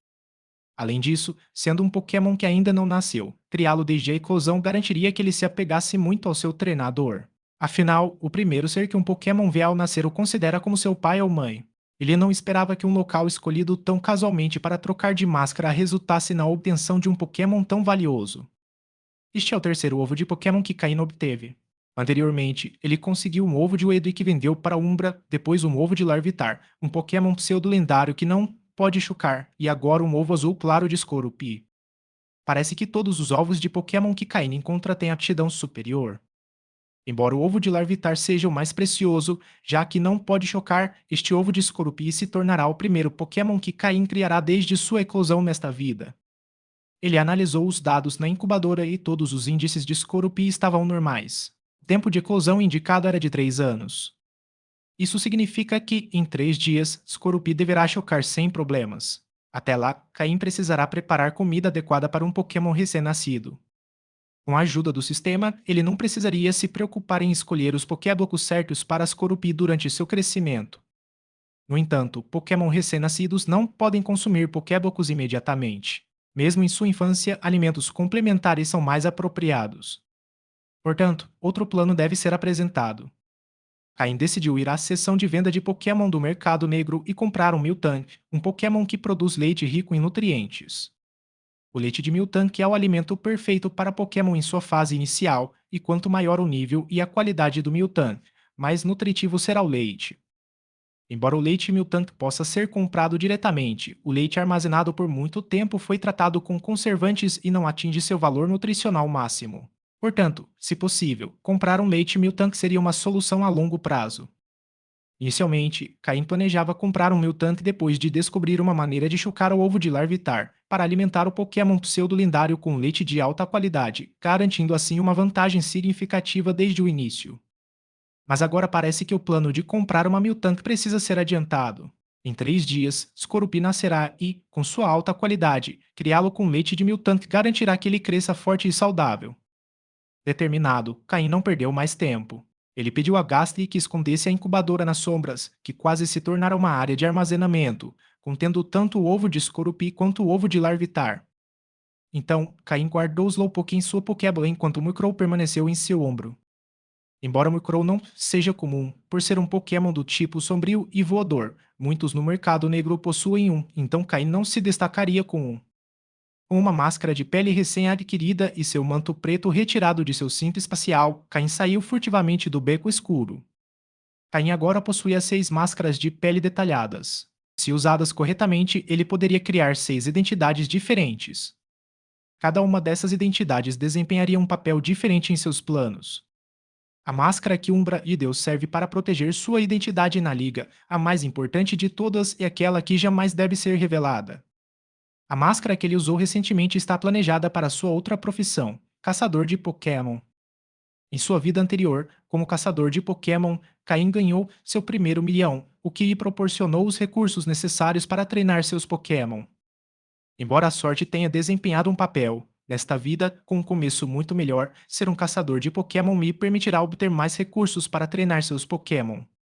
Além disso, sendo um Pokémon que ainda não nasceu, criá-lo desde a eclosão garantiria que ele se apegasse muito ao seu treinador. Afinal, o primeiro ser que um Pokémon vê ao nascer o considera como seu pai ou mãe. Ele não esperava que um local escolhido tão casualmente para trocar de máscara resultasse na obtenção de um Pokémon tão valioso. Este é o terceiro ovo de Pokémon que Caim obteve. Anteriormente, ele conseguiu um ovo de Weedle que vendeu para Umbra, depois um ovo de Larvitar, um Pokémon pseudo-lendário que não pode chocar, e agora um ovo azul claro de Skorupi. Parece que todos os ovos de Pokémon que Caim encontra têm aptidão superior. Embora o ovo de Larvitar seja o mais precioso, já que não pode chocar, este ovo de Skorupi se tornará o primeiro Pokémon que Caim criará desde sua eclosão nesta vida. Ele analisou os dados na incubadora e todos os índices de Skorupi estavam normais. O tempo de eclosão indicado era de 3 anos. Isso significa que, em 3 dias, Skorupi deverá chocar sem problemas. Até lá, Caim precisará preparar comida adequada para um Pokémon recém-nascido. Com a ajuda do sistema, ele não precisaria se preocupar em escolher os Pokéblocos certos para Skorupi durante seu crescimento. No entanto, Pokémon recém-nascidos não podem consumir Pokéblocos imediatamente. Mesmo em sua infância, alimentos complementares são mais apropriados. Portanto, outro plano deve ser apresentado. Caim decidiu ir à seção de venda de Pokémon do Mercado Negro e comprar um Miltank, um Pokémon que produz leite rico em nutrientes. O leite de Miltank é o alimento perfeito para Pokémon em sua fase inicial, e quanto maior o nível e a qualidade do Miltank, mais nutritivo será o leite. Embora o leite Miltank possa ser comprado diretamente, o leite armazenado por muito tempo foi tratado com conservantes e não atinge seu valor nutricional máximo. Portanto, se possível, comprar um leite Miltank seria uma solução a longo prazo. Inicialmente, Caim planejava comprar um Miltank depois de descobrir uma maneira de chocar o ovo de Larvitar, para alimentar o Pokémon pseudo-lendário com leite de alta qualidade, garantindo assim uma vantagem significativa desde o início. Mas agora parece que o plano de comprar uma Miltank precisa ser adiantado. Em 3 dias, Skorupi nascerá e, com sua alta qualidade, criá-lo com leite de Miltank garantirá que ele cresça forte e saudável. Determinado, Caim não perdeu mais tempo. Ele pediu a Gastly que escondesse a incubadora nas sombras, que quase se tornara uma área de armazenamento, contendo tanto o ovo de Skorupi quanto o ovo de Larvitar. Então, Caim guardou Slowpoke em sua Pokébola enquanto o Murkrow permaneceu em seu ombro. Embora o Murkrow não seja comum, por ser um Pokémon do tipo sombrio e voador, muitos no mercado negro possuem um, então Caim não se destacaria com um. Com uma máscara de pele recém-adquirida e seu manto preto retirado de seu cinto espacial, Caim saiu furtivamente do beco escuro. Caim agora possuía 6 máscaras de pele detalhadas. Se usadas corretamente, ele poderia criar 6 identidades diferentes. Cada uma dessas identidades desempenharia um papel diferente em seus planos. A máscara que Umbra lhe deu serve para proteger sua identidade na liga, a mais importante de todas e aquela que jamais deve ser revelada. A máscara que ele usou recentemente está planejada para sua outra profissão, caçador de Pokémon. Em sua vida anterior, como caçador de Pokémon, Caim ganhou seu primeiro milhão, o que lhe proporcionou os recursos necessários para treinar seus Pokémon. Embora a sorte tenha desempenhado um papel, nesta vida, com um começo muito melhor, ser um caçador de Pokémon me permitirá obter mais recursos para treinar seus Pokémon.